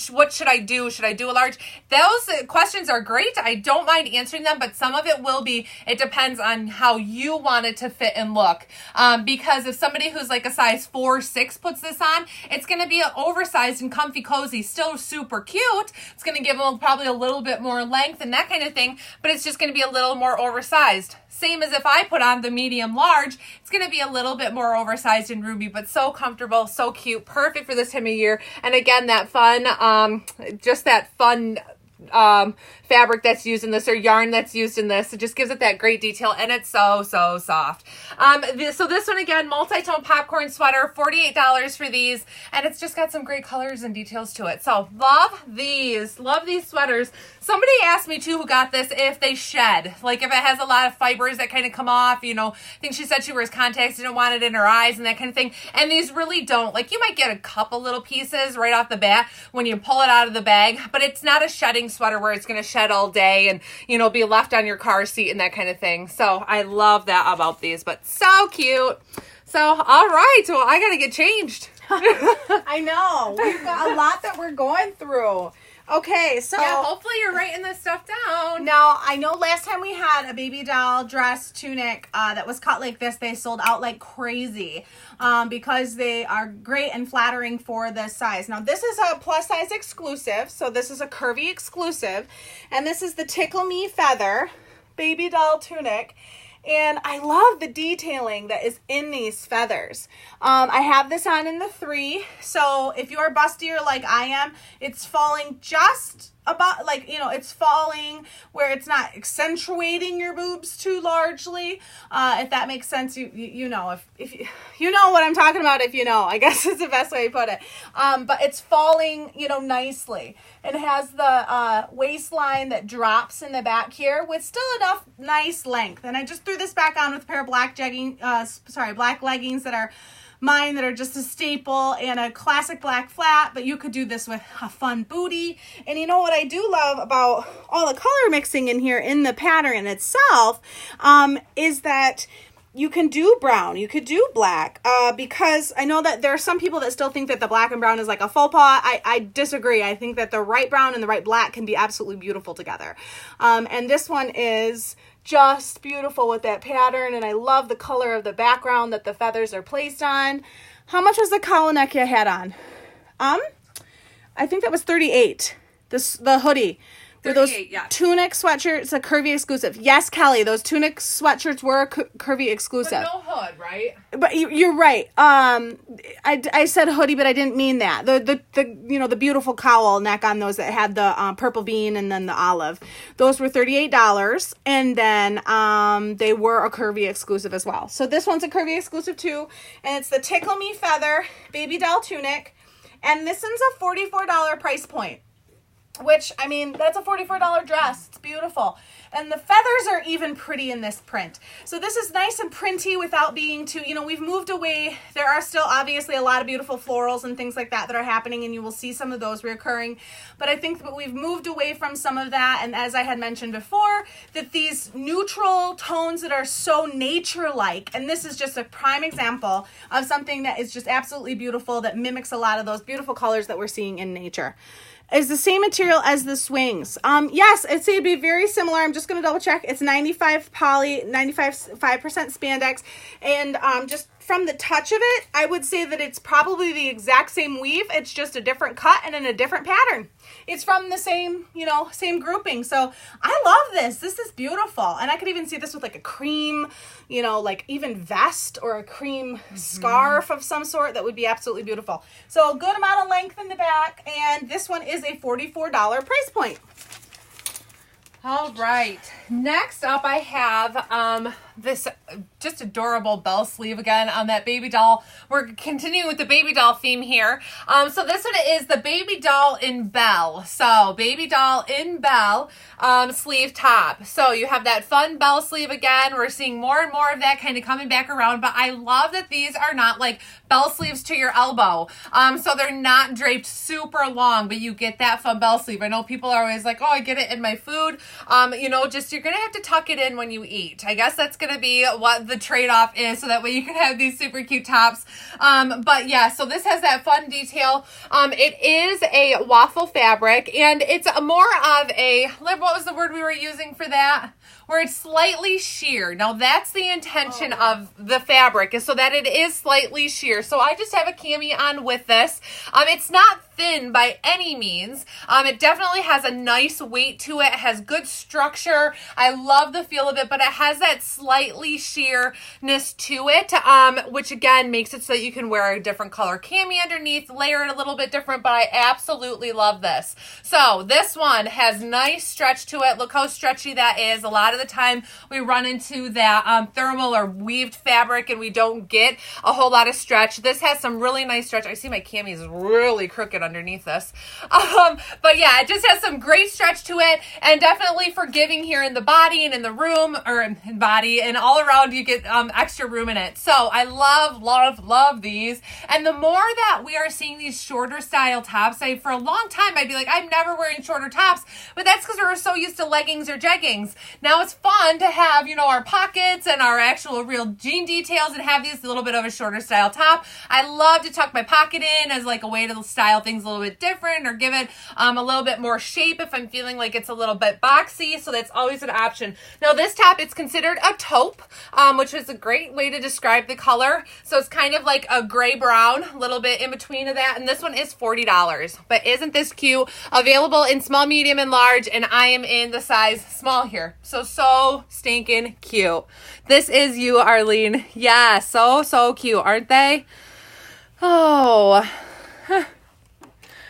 what should I do? Should I do a large? Those questions are great. I don't mind answering them, but some of it will be, it depends on how you want it to fit and look. Because if somebody who's like a size 4-6 puts this on, it's going to be oversized and comfy cozy, still super cute. It's going to give them probably a little bit more length and that kind of thing, but it's just going to be a little more oversized. Same as if I put on the medium large, it's going to be a little bit more oversized and roomy, but so comfortable, so cute, perfect for this time of year. And again, that fun, just that fun fabric that's used in this, or yarn that's used in this. It just gives it that great detail, and it's so soft. So this one again, MultiTone popcorn sweater, $48 for these, and it's just got some great colors and details to it. So love these sweaters. Somebody asked me too who got this if they shed, like if it has a lot of fibers that kind of come off, you know. I think she said she wears contacts, didn't want it in her eyes and that kind of thing, and these really don't. Like you might get a couple little pieces right off the bat when you pull it out of the bag, but it's not a shedding sweater where it's going to shed all day and, you know, be left on your car seat and that kind of thing. So I love that about these, but so cute. So, all right. Well, I got to get changed. I know. We've got a lot that we're going through. Okay, so yeah, hopefully you're writing this stuff down. Now, I know last time we had a baby doll dress tunic that was cut like this, they sold out like crazy because they are great and flattering for this size. Now, this is a plus size exclusive, so this is a curvy exclusive, and this is the Tickle Me Feather baby doll tunic. And I love the detailing that is in these feathers. I have this on in the 3. So if you're bustier like I am, it's falling just about, like, you know, it's falling where it's not accentuating your boobs too largely. If that makes sense, you know, if you know what I'm talking about, if you know, I guess is the best way to put it. But it's falling, you know, nicely. It has the waistline that drops in the back here with still enough nice length. And I just threw this back on with a pair of black black leggings that are mine, that are just a staple, and a classic black flat, but you could do this with a fun booty. And you know what I do love about all the color mixing in here in the pattern itself is that you can do brown, you could do black, because I know that there are some people that still think that the black and brown is like a faux pas. I disagree. I think that the right brown and the right black can be absolutely beautiful together. And this one is just beautiful with that pattern, and I love the color of the background that the feathers are placed on. How much was the cowl neck you had on? I think that was $38. The hoodie. Were those Tunic sweatshirts a curvy exclusive? Yes, Kelly, those Tunic sweatshirts were a curvy exclusive. But no hood, right? But you're right. I said hoodie, but I didn't mean that. The you know, the beautiful cowl neck on those that had the purple bean and then the olive. Those were $38, and then they were a curvy exclusive as well. So this one's a curvy exclusive too, and it's the Tickle Me Feather baby doll tunic, and this one's a $44 price point. Which, I mean, that's a $44 dress. It's beautiful. And the feathers are even pretty in this print. So this is nice and printy without being too, you know, we've moved away. There are still obviously a lot of beautiful florals and things like that that are happening, and you will see some of those reoccurring. But I think that we've moved away from some of that. And as I had mentioned before, that these neutral tones that are so nature-like, and this is just a prime example of something that is just absolutely beautiful, that mimics a lot of those beautiful colors that we're seeing in nature. Is the same material as the swings. Yes, I'd say it'd be very similar. I'm just going to double check. It's 95 poly, 5% spandex. And just from the touch of it, I would say that it's probably the exact same weave. It's just a different cut and in a different pattern. It's from the same, you know, same grouping. So I love this. This is beautiful. And I could even see this with like a cream, you know, like even vest or a cream scarf of some sort. That would be absolutely beautiful. So a good amount of length in the back. And this one is a $44 price point. All right. Next up, I have this just adorable bell sleeve again on that baby doll. We're continuing with the baby doll theme here. So this one is the baby doll in bell. So baby doll in bell sleeve top. So you have that fun bell sleeve again. We're seeing more and more of that kind of coming back around. But I love that these are not like bell sleeves to your elbow. So they're not draped super long, but you get that fun bell sleeve. I know people are always like, oh, I get it in my food. You know, just you're going to have to tuck it in when you eat. I guess that's going to be what the trade-off is, so that way you can have these super cute tops. But yeah, so this has that fun detail. It is a waffle fabric, and it's more of a, what was the word we were using for that? Where it's slightly sheer. Now that's the intention of the fabric, is so that it is slightly sheer. So I just have a cami on with this. It's not thin by any means. It definitely has a nice weight to it. It has good structure. I love the feel of it, but it has that slightly sheerness to it, which again makes it so that you can wear a different color cami underneath, layer it a little bit different, but I absolutely love this. So this one has nice stretch to it. Look how stretchy that is. A lot of the time we run into that thermal or weaved fabric and we don't get a whole lot of stretch. This has some really nice stretch. I see my cami is really crooked underneath this. But yeah, it just has some great stretch to it, and definitely forgiving here in the body and in the room, or in body and all around you get extra room in it. So I love these. And the more that we are seeing these shorter style tops, for a long time I'd be like, I'm never wearing shorter tops, but that's because we were so used to leggings or jeggings. Now it's fun to have, our pockets and our actual real jean details and have these a little bit of a shorter style top. I love to tuck my pocket in as like a way to style things a little bit different or give it a little bit more shape if I'm feeling like it's a little bit boxy. So that's always an option. Now this top, it's considered a taupe, which is a great way to describe the color. So it's kind of like a gray brown, a little bit in between of that. And this one is $40. But isn't this cute? Available in small, medium, and large. And I am in the size small here. So stinking cute. This is you, Arlene. Yeah, so cute, aren't they? Oh.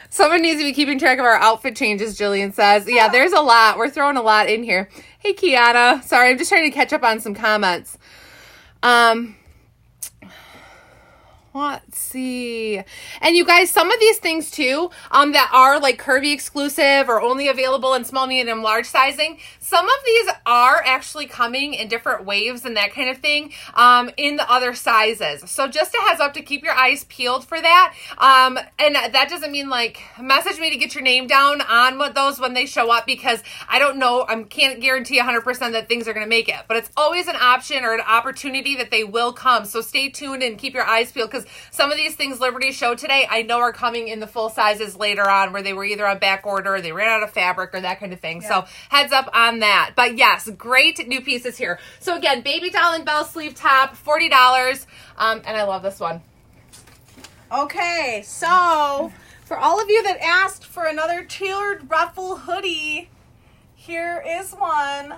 Someone needs to be keeping track of our outfit changes, Jillian says. Yeah, there's a lot. We're throwing a lot in here. Hey, Kiana. Sorry, I'm just trying to catch up on some comments. Let's see. And you guys, some of these things too, that are like curvy exclusive or only available in small, medium, large sizing, some of these are actually coming in different waves and that kind of thing, in the other sizes. So just a heads up to keep your eyes peeled for that. And that doesn't mean like message me to get your name down on what those when they show up, because I don't know, I can't guarantee 100% that things are going to make it, but it's always an option or an opportunity that they will come. So stay tuned and keep your eyes peeled, because some of these things Liberty showed today, I know are coming in the full sizes later on where they were either on back order or they ran out of fabric or that kind of thing. Yeah. So heads up on that. But yes, great new pieces here. So again, Babydoll and bell sleeve top, $40. And I love this one. Okay, so for all of you that asked for another tiered ruffle hoodie, here is one.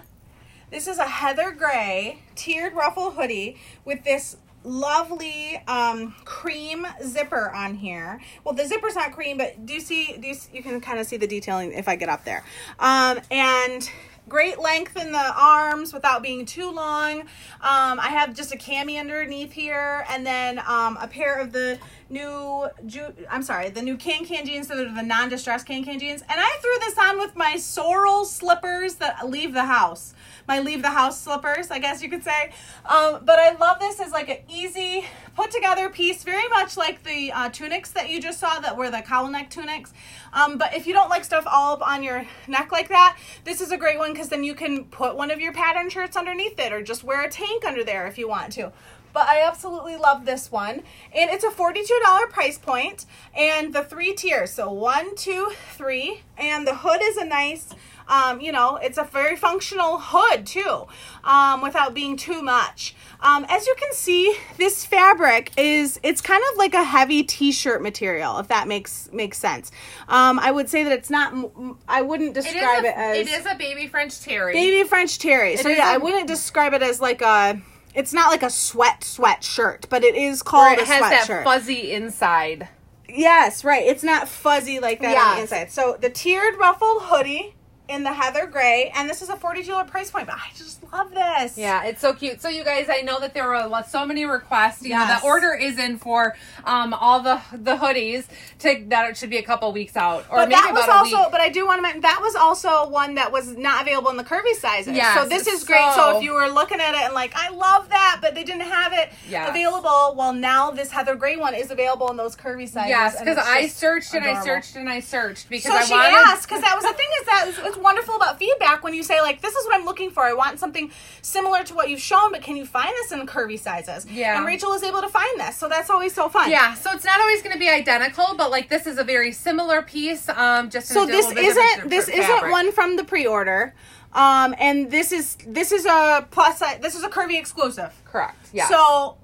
This is a heather gray tiered ruffle hoodie with this lovely cream zipper on here. Well, the zipper's not cream, but do you can kind of see the detailing if I get up there. And great length in the arms without being too long. I have just a cami underneath here, and then a pair of the new can jeans, so they're the non-distressed can jeans. And I threw this on with my sorrel slippers that leave the house. My leave the house slippers, I guess you could say. But I love this as like an easy put together piece, very much like the tunics that you just saw that were the cowl neck tunics. But if you don't like stuff all up on your neck like that, this is a great one, because then you can put one of your pattern shirts underneath it or just wear a tank under there if you want to. But I absolutely love this one. And it's a $42 price point, and the 3 tiers. So 1, 2, 3. And the hood is a nice, it's a very functional hood too, without being too much. As you can see, this fabric it's kind of like a heavy t-shirt material, if that makes sense. I would say that it's not, I wouldn't describe it as. It is a baby French terry. Baby French terry. So yeah, I wouldn't describe it as like it's not like a sweat shirt, but it is called a sweatshirt. It has that fuzzy inside. Yes, right. It's not fuzzy like that on the inside. So the tiered ruffled hoodie in the heather gray, and this is a $42 price point, but I just love this. Yeah, it's so cute. So you guys, I know that there were so many requests. You know, the order is in for all the hoodies. That it should be a couple weeks out, or but maybe that was about also, a week. But I do want to mention that was also one that was not available in the curvy sizes. Yes, so this is great. So if you were looking at it and like, I love that, but they didn't have it available, well, now this heather gray one is available in those curvy sizes. Yes, because I searched and I searched and I searched because so I wanted. She asked, because that was the thing, is that it's wonderful about feedback when you say like, this is what I'm looking for. I want something similar to what you've shown, but can you find this in curvy sizes? Yeah. And Rachel was able to find this, so that's always so fun. Yeah, so it's not always going to be identical, but like this is a very similar piece. Just so this isn't one from the pre-order. And this is a plus size. This is a curvy exclusive. Correct. Yeah. So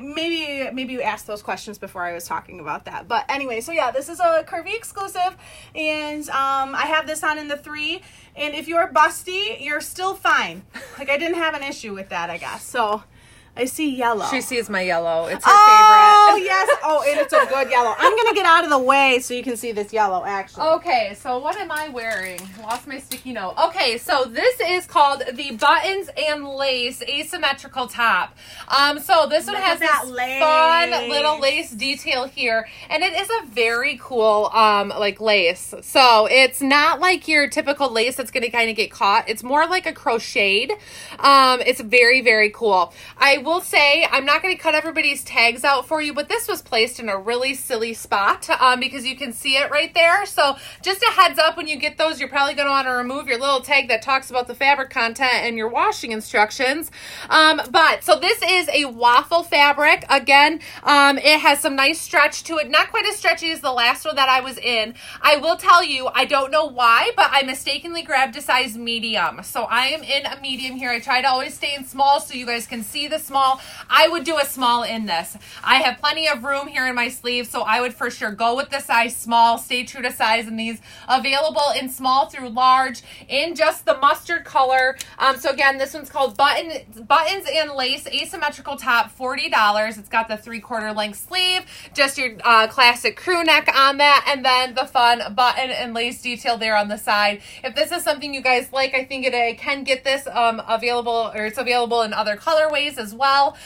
maybe you asked those questions before I was talking about that. But anyway, so yeah, this is a curvy exclusive, and I have this on in the 3. And if you're busty, you're still fine. Like I didn't have an issue with that, I guess. So I see yellow. She sees my yellow. It's her favorite. Oh, yes. Oh, and it's a good yellow. I'm going to get out of the way so you can see this yellow, actually. Okay, so what am I wearing? Lost my sticky note. Okay, so this is called the Buttons and Lace Asymmetrical Top. So this one has this fun little lace detail here, and it is a very cool, like lace. So it's not like your typical lace that's going to kind of get caught. It's more like a crocheted. It's very, very cool. I will say, I'm not going to cut everybody's tags out for you, but this was placed in a really silly spot because you can see it right there. So just a heads up, when you get those, you're probably going to want to remove your little tag that talks about the fabric content and your washing instructions. But so this is a waffle fabric. Again, it has some nice stretch to it. Not quite as stretchy as the last one that I was in. I will tell you, I don't know why, but I mistakenly grabbed a size medium. So I am in a medium here. I try to always stay in small so you guys can see the small. I would do a small in this. I have plenty of room here in my sleeve, so I would for sure go with the size small. Stay true to size in these. Available in small through large in just the mustard color. So again, this one's called Buttons and Lace Asymmetrical Top, $40. It's got the 3/4 length sleeve, just your classic crew neck on that, and then the fun button and lace detail there on the side. If this is something you guys like, I think I can get this available, or it's available in other colorways as well.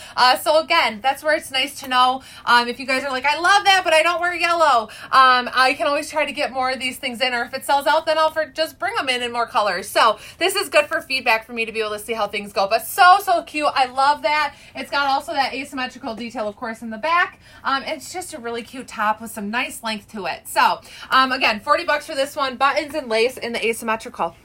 So again, that's where it's nice to know if you guys are like, I love that, but I don't wear yellow. I can always try to get more of these things in, or if it sells out, then I'll just bring them in more colors. So this is good for feedback for me to be able to see how things go. But so cute. I love that. It's got also that asymmetrical detail, of course, in the back. It's just a really cute top with some nice length to it. So again, $40 for this one. Buttons and lace in the asymmetrical.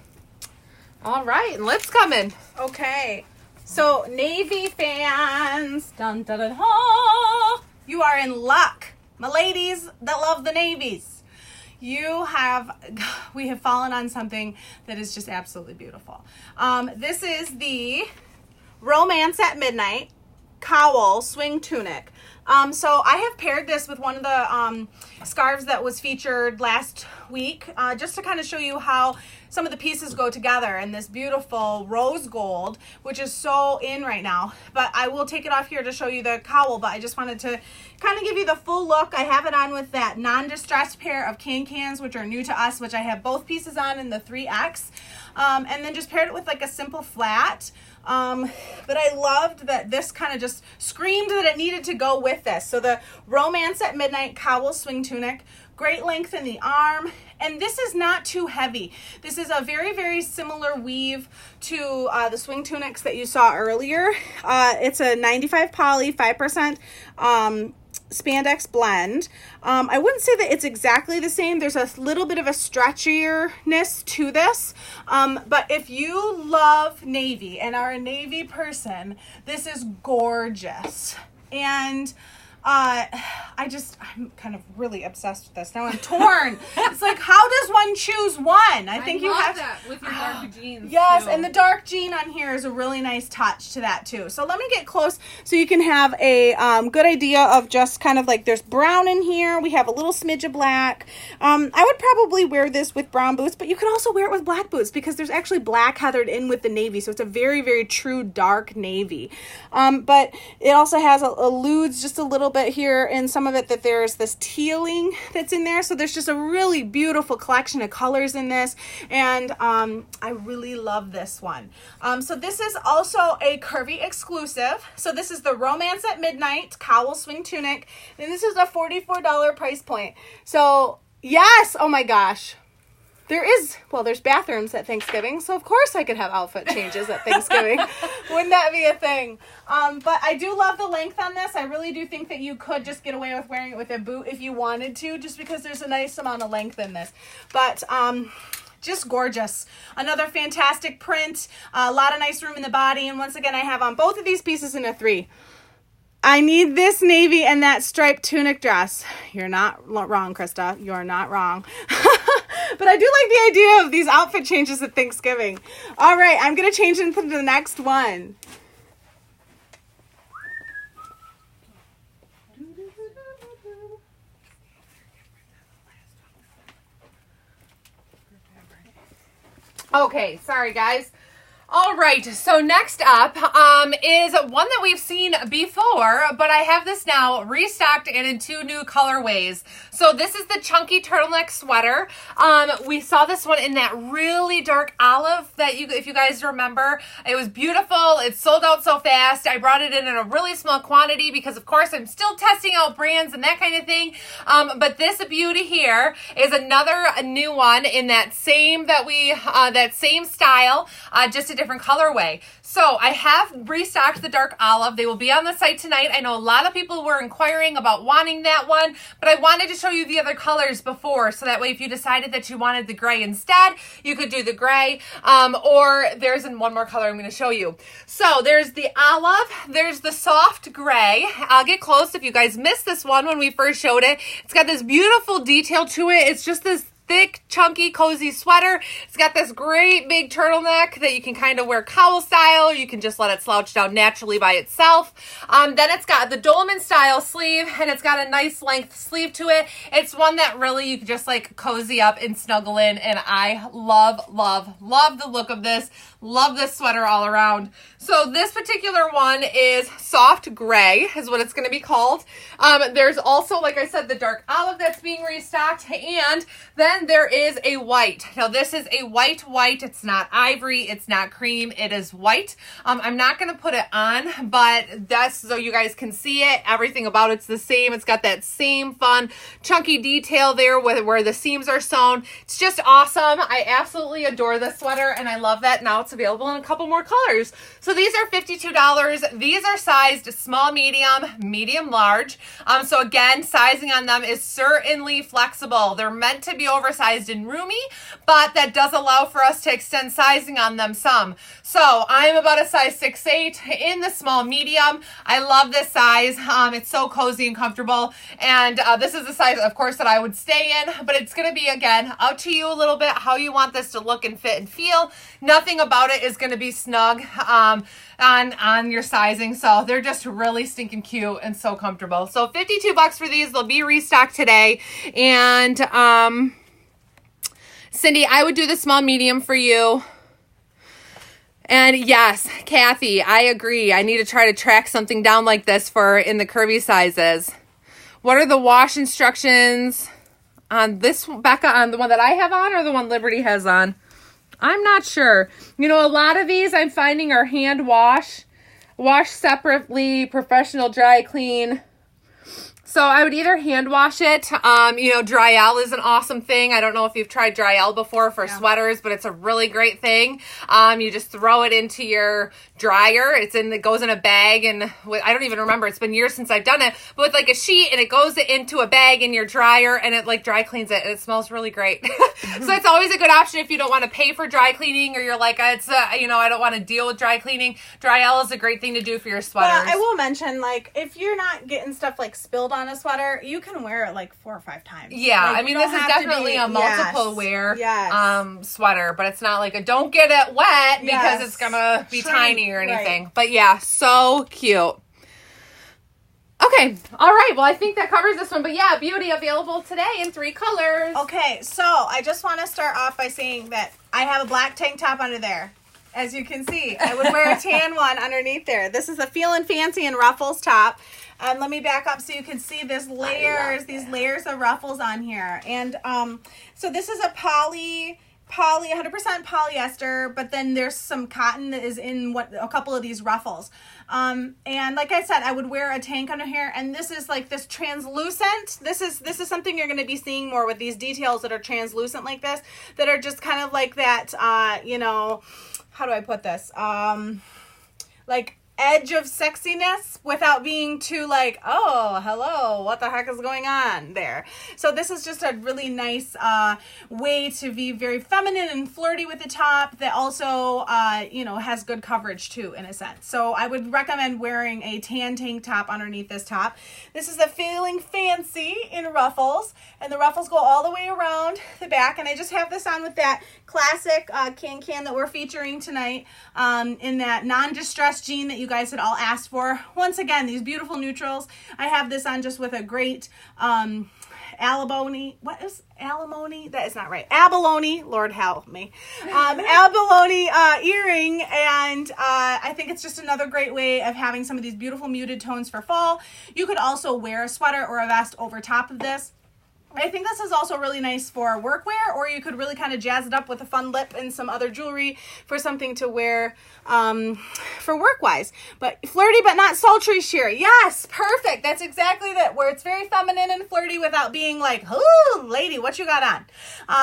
All right, and lips coming. Okay. So, navy fans, dun, dun, dun, ha, you are in luck. My ladies that love the navies. We have fallen on something that is just absolutely beautiful. This is the Romance at Midnight Cowl Swing Tunic. So I have paired this with one of the scarves that was featured last week, just to kind of show you how some of the pieces go together in this beautiful rose gold, which is so in right now. But I will take it off here to show you the cowl, but I just wanted to kind of give you the full look. I have it on with that non-distressed pair of can-cans, which are new to us, which I have both pieces on in the 3X. And then just paired it with like a simple flat. But I loved that this kind of just screamed that it needed to go with this. So the Romance at Midnight Cowl Swing Tunic, great length in the arm, and this is not too heavy. This is a very, very similar weave to the swing tunics that you saw earlier. It's a 95 poly, 5% spandex blend. I wouldn't say that it's exactly the same. There's a little bit of a stretchierness to this. But if you love navy and are a navy person, this is gorgeous. And I'm kind of really obsessed with this. Now I'm torn. It's like, how does one choose one? I think you have that with your dark jeans. Yes, too. And the dark jean on here is a really nice touch to that too. So let me get close so you can have a good idea of just kind of like, there's brown in here. We have a little smidge of black. I would probably wear this with brown boots, but you could also wear it with black boots because there's actually black heathered in with the navy. So it's a very, very true dark navy. But it also has alludes just a little bit here in some of it that there's this tealing that's in there. So there's just a really beautiful collection of colors in this. And I really love this one. So this is also a Curvy exclusive. So this is the Romance at Midnight Cowl Swing Tunic. And this is a $44 price point. So yes, oh my gosh. There's bathrooms at Thanksgiving, so of course I could have outfit changes at Thanksgiving. Wouldn't that be a thing? But I do love the length on this. I really do think that you could just get away with wearing it with a boot if you wanted to, just because there's a nice amount of length in this. But just gorgeous. Another fantastic print, a lot of nice room in the body, and once again I have on both of these pieces in a 3. I need this navy and that striped tunic dress. You're not wrong, Krista. You're not wrong. But I do like the idea of these outfit changes at Thanksgiving. All right, I'm going to change into the next one. Okay, sorry guys. All right, so next up is one that we've seen before, but I have this now restocked and in 2 new colorways. So this is the chunky turtleneck sweater. We saw this one in that really dark olive that if you guys remember, it was beautiful. It sold out so fast. I brought it in a really small quantity because of course I'm still testing out brands and that kind of thing. But this beauty here is another new one in that same style, just a different colorway. So I have restocked the dark olive. They will be on the site tonight. I know a lot of people were inquiring about wanting that one, but I wanted to show you the other colors before, so that way if you decided that you wanted the gray instead, you could do the gray, or there's one more color I'm going to show you. So there's the olive, there's the soft gray. I'll get close if you guys missed this one when we first showed it. It's got this beautiful detail to it. It's just this thick, chunky, cozy sweater. It's got this great big turtleneck that you can kind of wear cowl style. You can just let it slouch down naturally by itself. Then it's got the dolman style sleeve, and it's got a nice length sleeve to it. It's one that really you can just like cozy up and snuggle in, and I love, love, love the look of this. Love this sweater all around. So this particular one is soft gray is what it's going to be called. There's also, like I said, the dark olive that's being restocked, and then there is a white. Now this is a white. It's not ivory. It's not cream. It is white. I'm not going to put it on, but that's so you guys can see it. Everything about it's the same. It's got that same fun chunky detail there where the seams are sewn. It's just awesome. I absolutely adore this sweater, and I love that now it's available in a couple more colors. So these are $52. These are sized small, medium, large. So again, sizing on them is certainly flexible. They're meant to be oversized and roomy, but that does allow for us to extend sizing on them some. So I'm about a size 6'8" in the small, medium. I love this size. It's so cozy and comfortable. And this is the size, of course, that I would stay in, but it's going to be, again, up to you a little bit how you want this to look and fit and feel. Nothing about it is going to be snug on your sizing. So they're just really stinking cute and so comfortable. So $52 for these. They'll be restocked today. And Cindy, I would do the small, medium for you. And yes, Kathy, I agree. I need to try to track something down like this in the curvy sizes. What are the wash instructions on this, Becca, on the one that I have on or the one Liberty has on? I'm not sure. You know, a lot of these I'm finding are hand wash separately, professional dry clean. So I would either hand wash it. Dryel is an awesome thing. I don't know if you've tried Dryel before for sweaters, but it's a really great thing. You just throw it into your dryer. It goes in a bag, and I don't even remember. It's been years since I've done it, but with like a sheet, and it goes into a bag in your dryer, and it like dry cleans it, and it smells really great. So it's always a good option if you don't want to pay for dry cleaning, or you're like, I don't want to deal with dry cleaning. Dryel is a great thing to do for your sweaters. But I will mention, like, if you're not getting stuff like spilled on a sweater, you can wear it like 4 or 5 times. Yeah, like, I mean, this is definitely a multiple wear sweater, but it's not like a don't get it wet because it's gonna be tiny or anything. Right. But yeah, so cute. Okay, all right, well, I think that covers this one, but yeah, beauty available today in 3 colors. Okay, so I just want to start off by saying that I have a black tank top under there. As you can see, I would wear a tan one underneath there. This is a Feelin' Fancy and Ruffles top. Let me back up so you can see these layers of ruffles on here. And so this is a poly 100% polyester, but then there's some cotton that is in a couple of these ruffles. And like I said, I would wear a tank under here, and this is like this translucent. This is something you're going to be seeing more with these details that are translucent like this, that are just kind of like that, how do I put this? Like edge of sexiness without being too like, oh, hello, what the heck is going on there? So this is just a really nice way to be very feminine and flirty with the top that also, has good coverage too, in a sense. So I would recommend wearing a tan tank top underneath this top. This is a Feeling Fancy in Ruffles, and the ruffles go all the way around the back, and I just have this on with that classic can that we're featuring tonight in that non-distressed jean that you guys had all asked for. Once again, these beautiful neutrals. I have this on just with a great abalone. What is alimony? That is not right. Abalone. Lord help me. Abalone earring. And I think it's just another great way of having some of these beautiful muted tones for fall. You could also wear a sweater or a vest over top of this. I think this is also really nice for workwear, or you could really kind of jazz it up with a fun lip and some other jewelry for something to wear for work-wise. But flirty but not sultry sheer. Yes, perfect. That's exactly that, where it's very feminine and flirty without being like, ooh, lady, what you got on?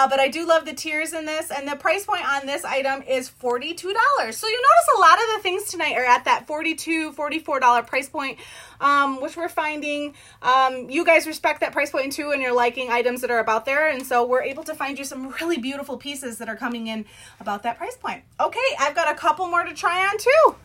But I do love the tiers in this, and the price point on this item is $42. So you notice a lot of the things tonight are at that $42, $44 price point, which we're finding you guys respect that price point too, and you're liking items that are about there, and so we're able to find you some really beautiful pieces that are coming in about that price point. Okay, I've got a couple more to try on too.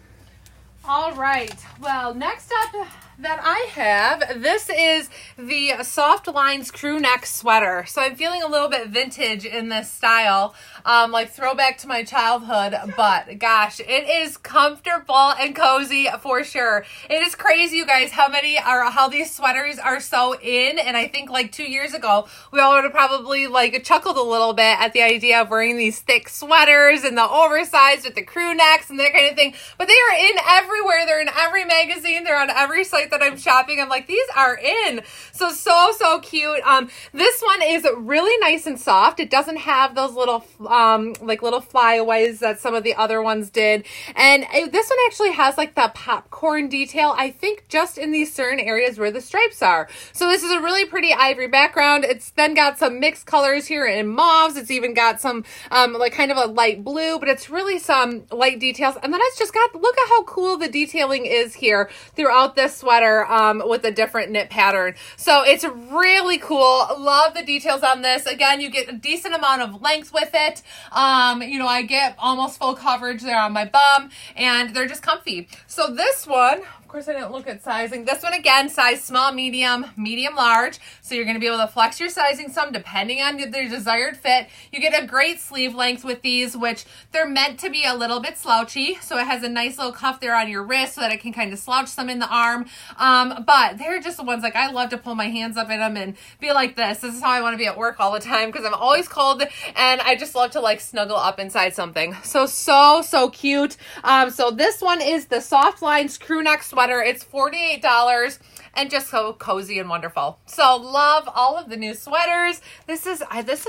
All right, well, next up that I have, this is the Soft Lines Crewneck sweater. So I'm feeling a little bit vintage in this style, like throwback to my childhood, but gosh, it is comfortable and cozy for sure. It is crazy, you guys, how these sweaters are so in, and I think like 2 years ago, we all would have probably like chuckled a little bit at the idea of wearing these thick sweaters and the oversized with the crew necks and that kind of thing, but they are in everywhere. They're in every magazine. They're on every site that I'm shopping. I'm like, these are in. So cute. This one is really nice and soft. It doesn't have those little little flyaways that some of the other ones did. And this one actually has like the popcorn detail, I think, just in these certain areas where the stripes are. So this is a really pretty ivory background. It's then got some mixed colors here in mauves. It's even got some like kind of a light blue, but it's really some light details. And then it's just got, look at how cool the detailing is here throughout this sweater with a different knit pattern. So it's really cool. Love the details on this. Again, you get a decent amount of length with it. You know, I get almost full coverage there on my bum, and they're just comfy. So this one, of course, I didn't look at sizing. This one, again, size small, medium, medium, large. So you're going to be able to flex your sizing some depending on their desired fit. You get a great sleeve length with these, which they're meant to be a little bit slouchy. So it has a nice little cuff there on your wrist so that it can kind of slouch some in the arm. But they're just the ones, like, I love to pull my hands up in them and be like this. This is how I want to be at work all the time because I'm always cold and I just love to like snuggle up inside something. So cute. So this one is the Soft Lines Crewneck sweater. It's $48 and just so cozy and wonderful. So love all of the new sweaters. This is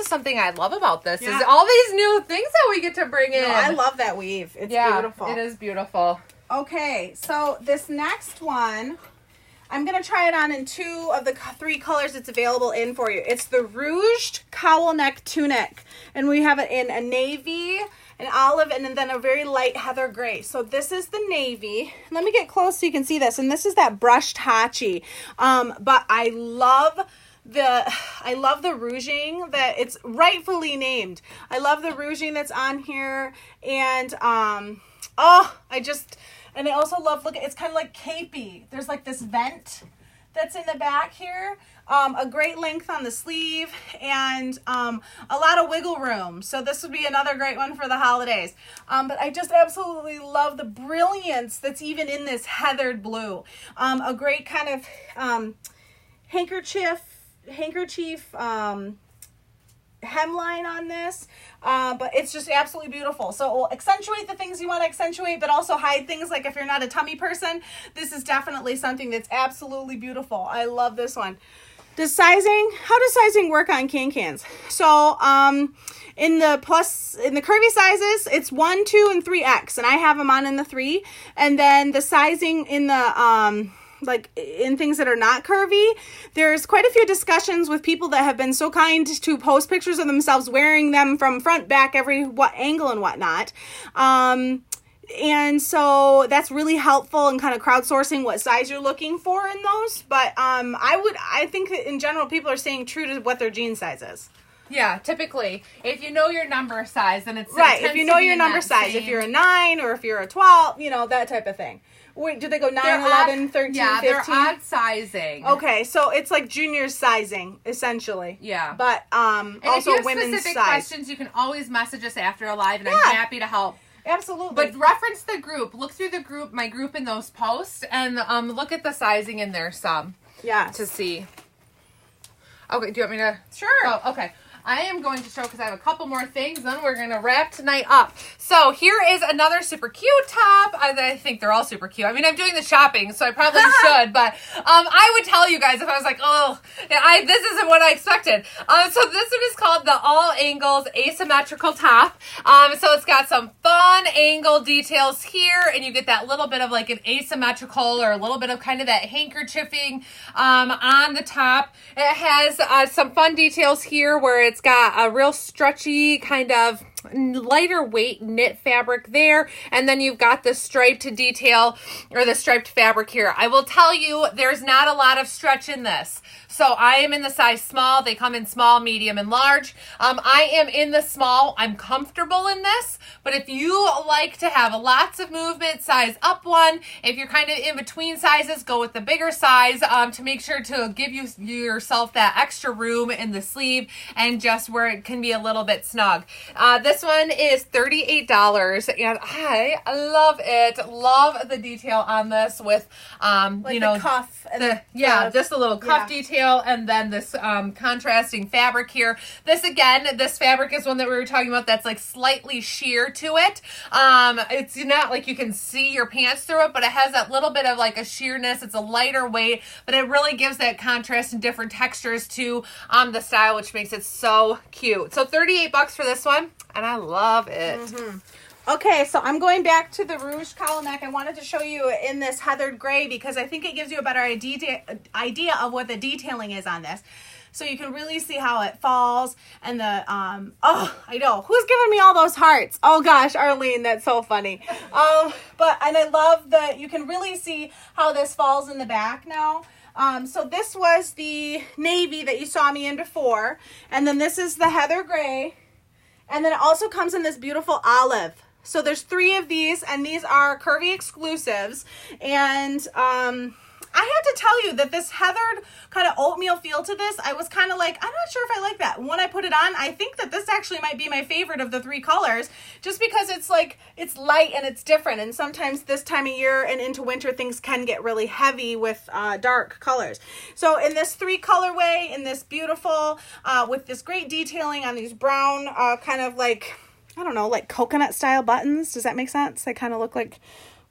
something I love about this, is all these new things that we get to bring in. No, I love that weave. It's beautiful. It is beautiful. Okay, so this next one, I'm going to try it on in 2 of the 3 colors it's available in for you. It's the ruched cowl neck tunic, and we have it in a navy, an olive, and then a very light heather gray. So this is the navy. Let me get close so you can see this. And this is that brushed hachi. But I love the rouging that it's rightfully named. I love the rouging that's on here. And and I also love, look, it's kind of like capey. There's like this vent that's in the back here. A great length on the sleeve, and a lot of wiggle room. So this would be another great one for the holidays. But I just absolutely love the brilliance that's even in this heathered blue. A great kind of handkerchief hemline on this, but it's just absolutely beautiful. So it will accentuate the things you want to accentuate, but also hide things. Like if you're not a tummy person, this is definitely something that's absolutely beautiful. I love this one. How does sizing work on can-cans? So in the curvy sizes, it's 1, 2, and 3X, and I have them on in the 3. And then the sizing in the like in things that are not curvy, there's quite a few discussions with people that have been so kind to post pictures of themselves wearing them from front, back, every angle and whatnot. And so that's really helpful in kind of crowdsourcing what size you're looking for in those. But I think that in general people are staying true to what their jean size is. Yeah, typically, if you know your number size, then it's right. If you know your number size, if you're a 9 or if you're a 12, that type of thing. Wait, do they go 9, 11, 13, 15? Yeah, they're odd sizing. Okay, so it's like junior sizing, essentially. Yeah. But also women's size. If you have specific questions, you can always message us after a live, and I'm happy to help. Absolutely. But reference the group. Look through the group, my group in those posts, and look at the sizing in there some. Yeah. To see. Okay, do you want me to? Sure. Oh, okay. I am going to show because I have a couple more things. Then we're going to wrap tonight up. So here is another super cute top. I think they're all super cute. I mean, I'm doing the shopping, so I probably should. But I would tell you guys if I was like, oh, this isn't what I expected. So this one is called the All Angles Asymmetrical Top. So it's got some fun angle details here, and you get that little bit of like an asymmetrical or a little bit of kind of that handkerchiefing on the top. It has some fun details here where it's got a real stretchy kind of lighter weight knit fabric there, and then you've got the striped detail or the striped fabric here. I will tell you, there's not a lot of stretch in this. So I am in the size small. They come in small, medium, and large. I am in the small. I'm comfortable in this, but if you like to have lots of movement, size up one. If you're kind of in between sizes, go with the bigger size to make sure to give yourself that extra room in the sleeve and just where it can be a little bit snug. This one is $38, and I love it. Love the detail on this with, like the cuff. And just a little cuff detail. And then this contrasting fabric here. This fabric is one that we were talking about that's like slightly sheer to it. It's not like you can see your pants through it, but it has that little bit of like a sheerness. It's a lighter weight, but it really gives that contrast and different textures to the style, which makes it so cute. So $38 for this one, and I love it. Mm-hmm. Okay, so I'm going back to the ruched cowl neck. I wanted to show you in this heathered gray because I think it gives you a better idea of what the detailing is on this. So you can really see how it falls and the, I know, who's giving me all those hearts? Oh gosh, Arlene, that's so funny. And I love that you can really see how this falls in the back now. So this was the navy that you saw me in before. And then this is the heather gray. And then it also comes in this beautiful olive. So there's 3 of these, and these are Curvy exclusives. And I have to tell you that this heathered kind of oatmeal feel to this, I was kind of like, I'm not sure if I like that. When I put it on, I think that this actually might be my favorite of the 3 colors, just because it's like, it's light and it's different. And sometimes this time of year and into winter, things can get really heavy with dark colors. So in this 3 colorway, in this beautiful, with this great detailing on these brown kind of like, I don't know, like coconut style buttons. Does that make sense? They kind of look like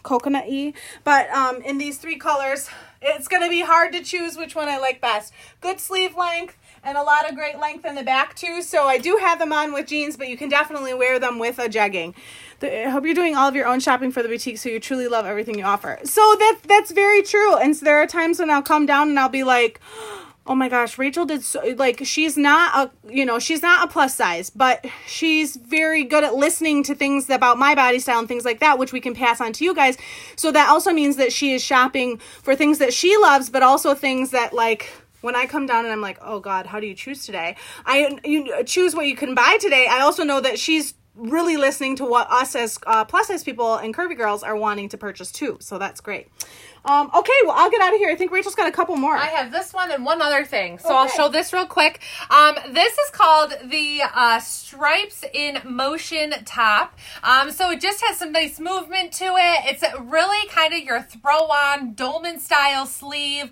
coconut-y. But in these 3 colors, it's going to be hard to choose which one I like best. Good sleeve length and a lot of great length in the back too. So I do have them on with jeans, but you can definitely wear them with a jegging. I hope you're doing all of your own shopping for the boutique, so you truly love everything you offer. So that's very true. And so there are times when I'll come down and I'll be like, oh my gosh, Rachel did so, like, she's not a plus size, but she's very good at listening to things about my body style and things like that, which we can pass on to you guys. So that also means that she is shopping for things that she loves, but also things that, like, when I come down and I'm like, oh God, how do you choose today? You choose what you can buy today. I also know that she's really listening to what us as plus size people and curvy girls are wanting to purchase too. So that's great. Okay, well, I'll get out of here. I think Rachel's got a couple more. I have this one and one other thing. So I'll show this real quick. This is called the Stripes in Motion top. So it just has some nice movement to it. It's really kind of your throw-on dolman style sleeve.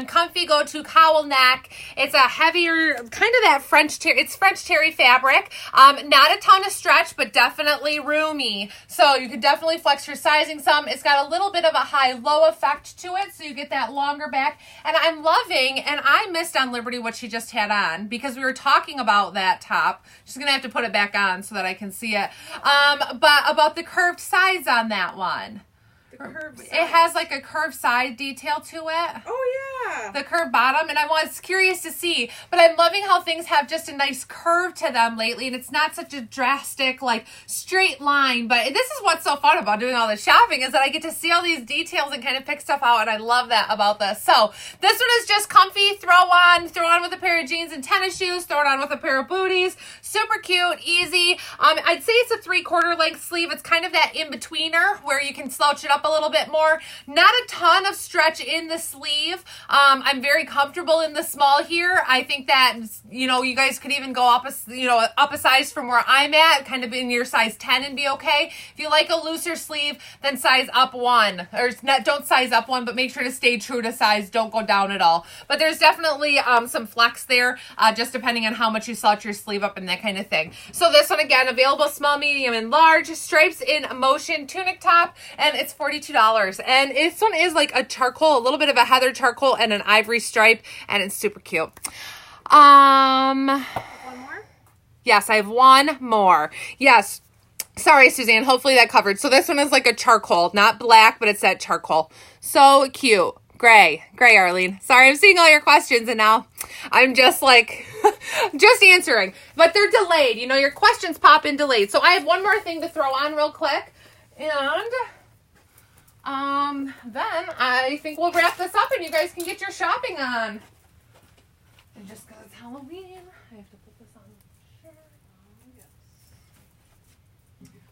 Comfy go-to cowl neck. It's a heavier, kind of that French terry. It's French terry fabric. Not a ton of stretch, but definitely roomy. So you could definitely flex your sizing some. It's got a little bit of a high-low effect to it, so you get that longer back. And I'm loving, and I missed on Liberty what she just had on because we were talking about that top. She's gonna have to put it back on so that I can see it. But about the curved sides on that one. It has like a curved side detail to it. Oh yeah. The curved bottom, and I was curious to see, but I'm loving how things have just a nice curve to them lately, and it's not such a drastic like straight line. But this is what's so fun about doing all this shopping, is that I get to see all these details and kind of pick stuff out, and I love that about this. So this one is just comfy, throw on with a pair of jeans and tennis shoes, throw it on with a pair of booties. Super cute, easy. I'd say it's a 3/4 length sleeve. It's kind of that in-betweener where you can slouch it up a little bit more. Not a ton of stretch in the sleeve. I'm very comfortable in the small here. I think that, you know, you guys could even go up a size from where I'm at, kind of in your size 10 and be okay. If you like a looser sleeve, then size up one, or don't size up one, but make sure to stay true to size. Don't go down at all. But there's definitely some flex there, just depending on how much you slouch your sleeve up and that kind of thing. So this one, again, available small, medium, and large. Stripes in motion tunic top, and it's $42. And this one is like a charcoal, a little bit of a heather charcoal and an ivory stripe, and it's super cute. One more? Yes, I have one more. Yes. Sorry, Suzanne. Hopefully that covered. So this one is like a charcoal, not black, but it's that charcoal. So cute. Gray, Arlene. Sorry, I'm seeing all your questions and now I'm just like, just answering. But they're delayed. You know, your questions pop in delayed. So I have one more thing to throw on real quick. And then I think we'll wrap this up and you guys can get your shopping on. And just because it's Halloween, I have to put this on. Sure. Yes. 56.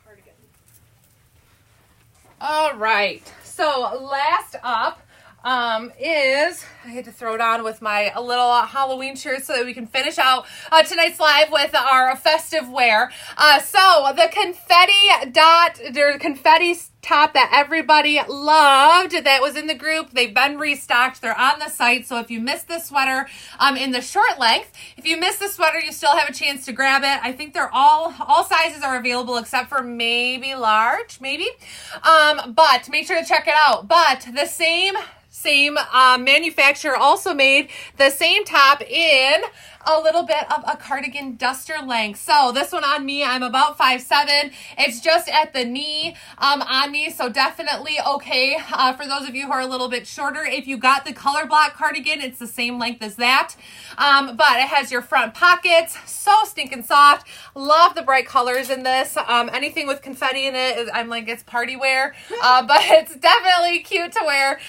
Cardigan. All right, so last up is, I had to throw it on with my little Halloween shirt so that we can finish out tonight's live with our festive wear. So the confetti top that everybody loved that was in the group, they've been restocked. They're on the site. So if you missed the sweater in the short length, if you missed the sweater, you still have a chance to grab it. I think they're all sizes are available except for maybe large, but make sure to check it out. But the same manufacturer also made the same top in a little bit of a cardigan duster length. So this one on me, I'm about 5'7". It's just at the knee on me, so definitely okay for those of you who are a little bit shorter. If you got the color block cardigan, it's the same length as that, but it has your front pockets, so stinking soft. Love the bright colors in this. Anything with confetti in it, I'm like, it's party wear, but it's definitely cute to wear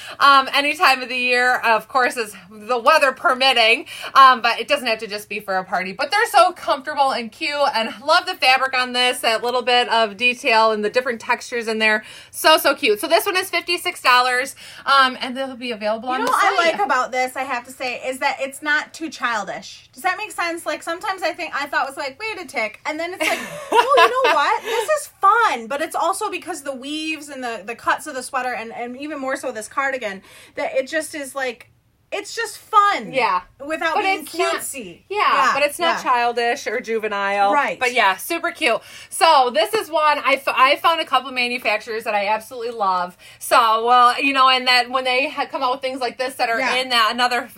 any time of the year, of course, as the weather permitting, but it doesn't have to just be for a party. But they're so comfortable and cute, and love the fabric on this, that little bit of detail and the different textures in there. So cute. So this one is $56, and they'll be available on the site. You know what I like about this, I have to say, is that it's not too childish. Does that make sense? Like, sometimes I thought it was like, wait a tick, and then it's like, oh, you know what? This is fun, but it's also because the weaves and the cuts of the sweater, and even more so this cardigan, that it just is like, it's just fun. Yeah. Without being cutesy. But it's not childish or juvenile. Right. But yeah, super cute. So this is one, I found a couple manufacturers that I absolutely love. So, well, you know, and that when they come out with things like this that are in that another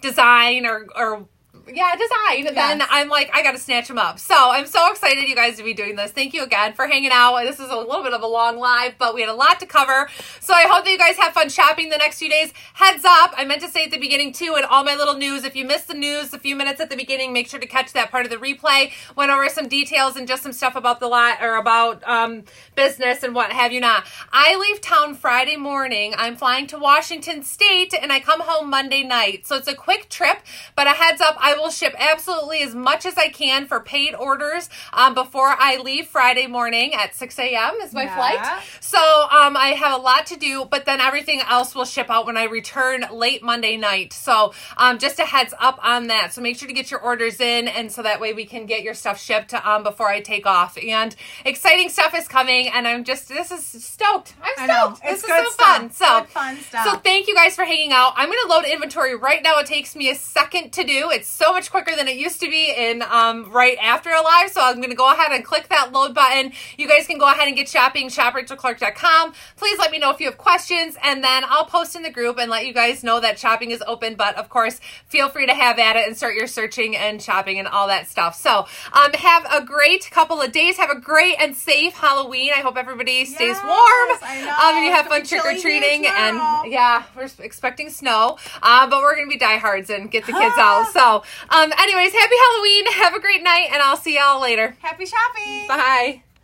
design or design, then I'm like, I got to snatch them up. So I'm so excited you guys to be doing this. Thank you again for hanging out. This is a little bit of a long live, but we had a lot to cover. So I hope that you guys have fun shopping the next few days. Heads up, I meant to say at the beginning too, and all my little news, if you missed the news a few minutes at the beginning, make sure to catch that part of the replay. Went over some details and just some stuff about the lot, or about business and what have you not. I leave town Friday morning. I'm flying to Washington State, and I come home Monday night. So it's a quick trip, but a heads up, I will ship absolutely as much as I can for paid orders before I leave Friday morning at 6 a.m. is my flight. So I have a lot to do, but then everything else will ship out when I return late Monday night. So just a heads up on that. So make sure to get your orders in, and so that way we can get your stuff shipped before I take off. And exciting stuff is coming, and this is stoked. I'm stoked. This is so fun. So fun stuff. So thank you guys for hanging out. I'm going to load inventory right now. It takes me a second to do. It's so much quicker than it used to be in right after a live. So I'm going to go ahead and click that load button. You guys can go ahead and get shopping, shoprachelclark.com. Please let me know if you have questions, and then I'll post in the group and let you guys know that shopping is open. But of course, feel free to have at it and start your searching and shopping and all that stuff. So have a great couple of days. Have a great and safe Halloween. I hope everybody stays warm. I know. And you have fun trick-or-treating. And yeah, we're expecting snow. But we're going to be diehards and get the kids out. So anyways, happy Halloween. Have a great night, and I'll see y'all later. Happy shopping. Bye.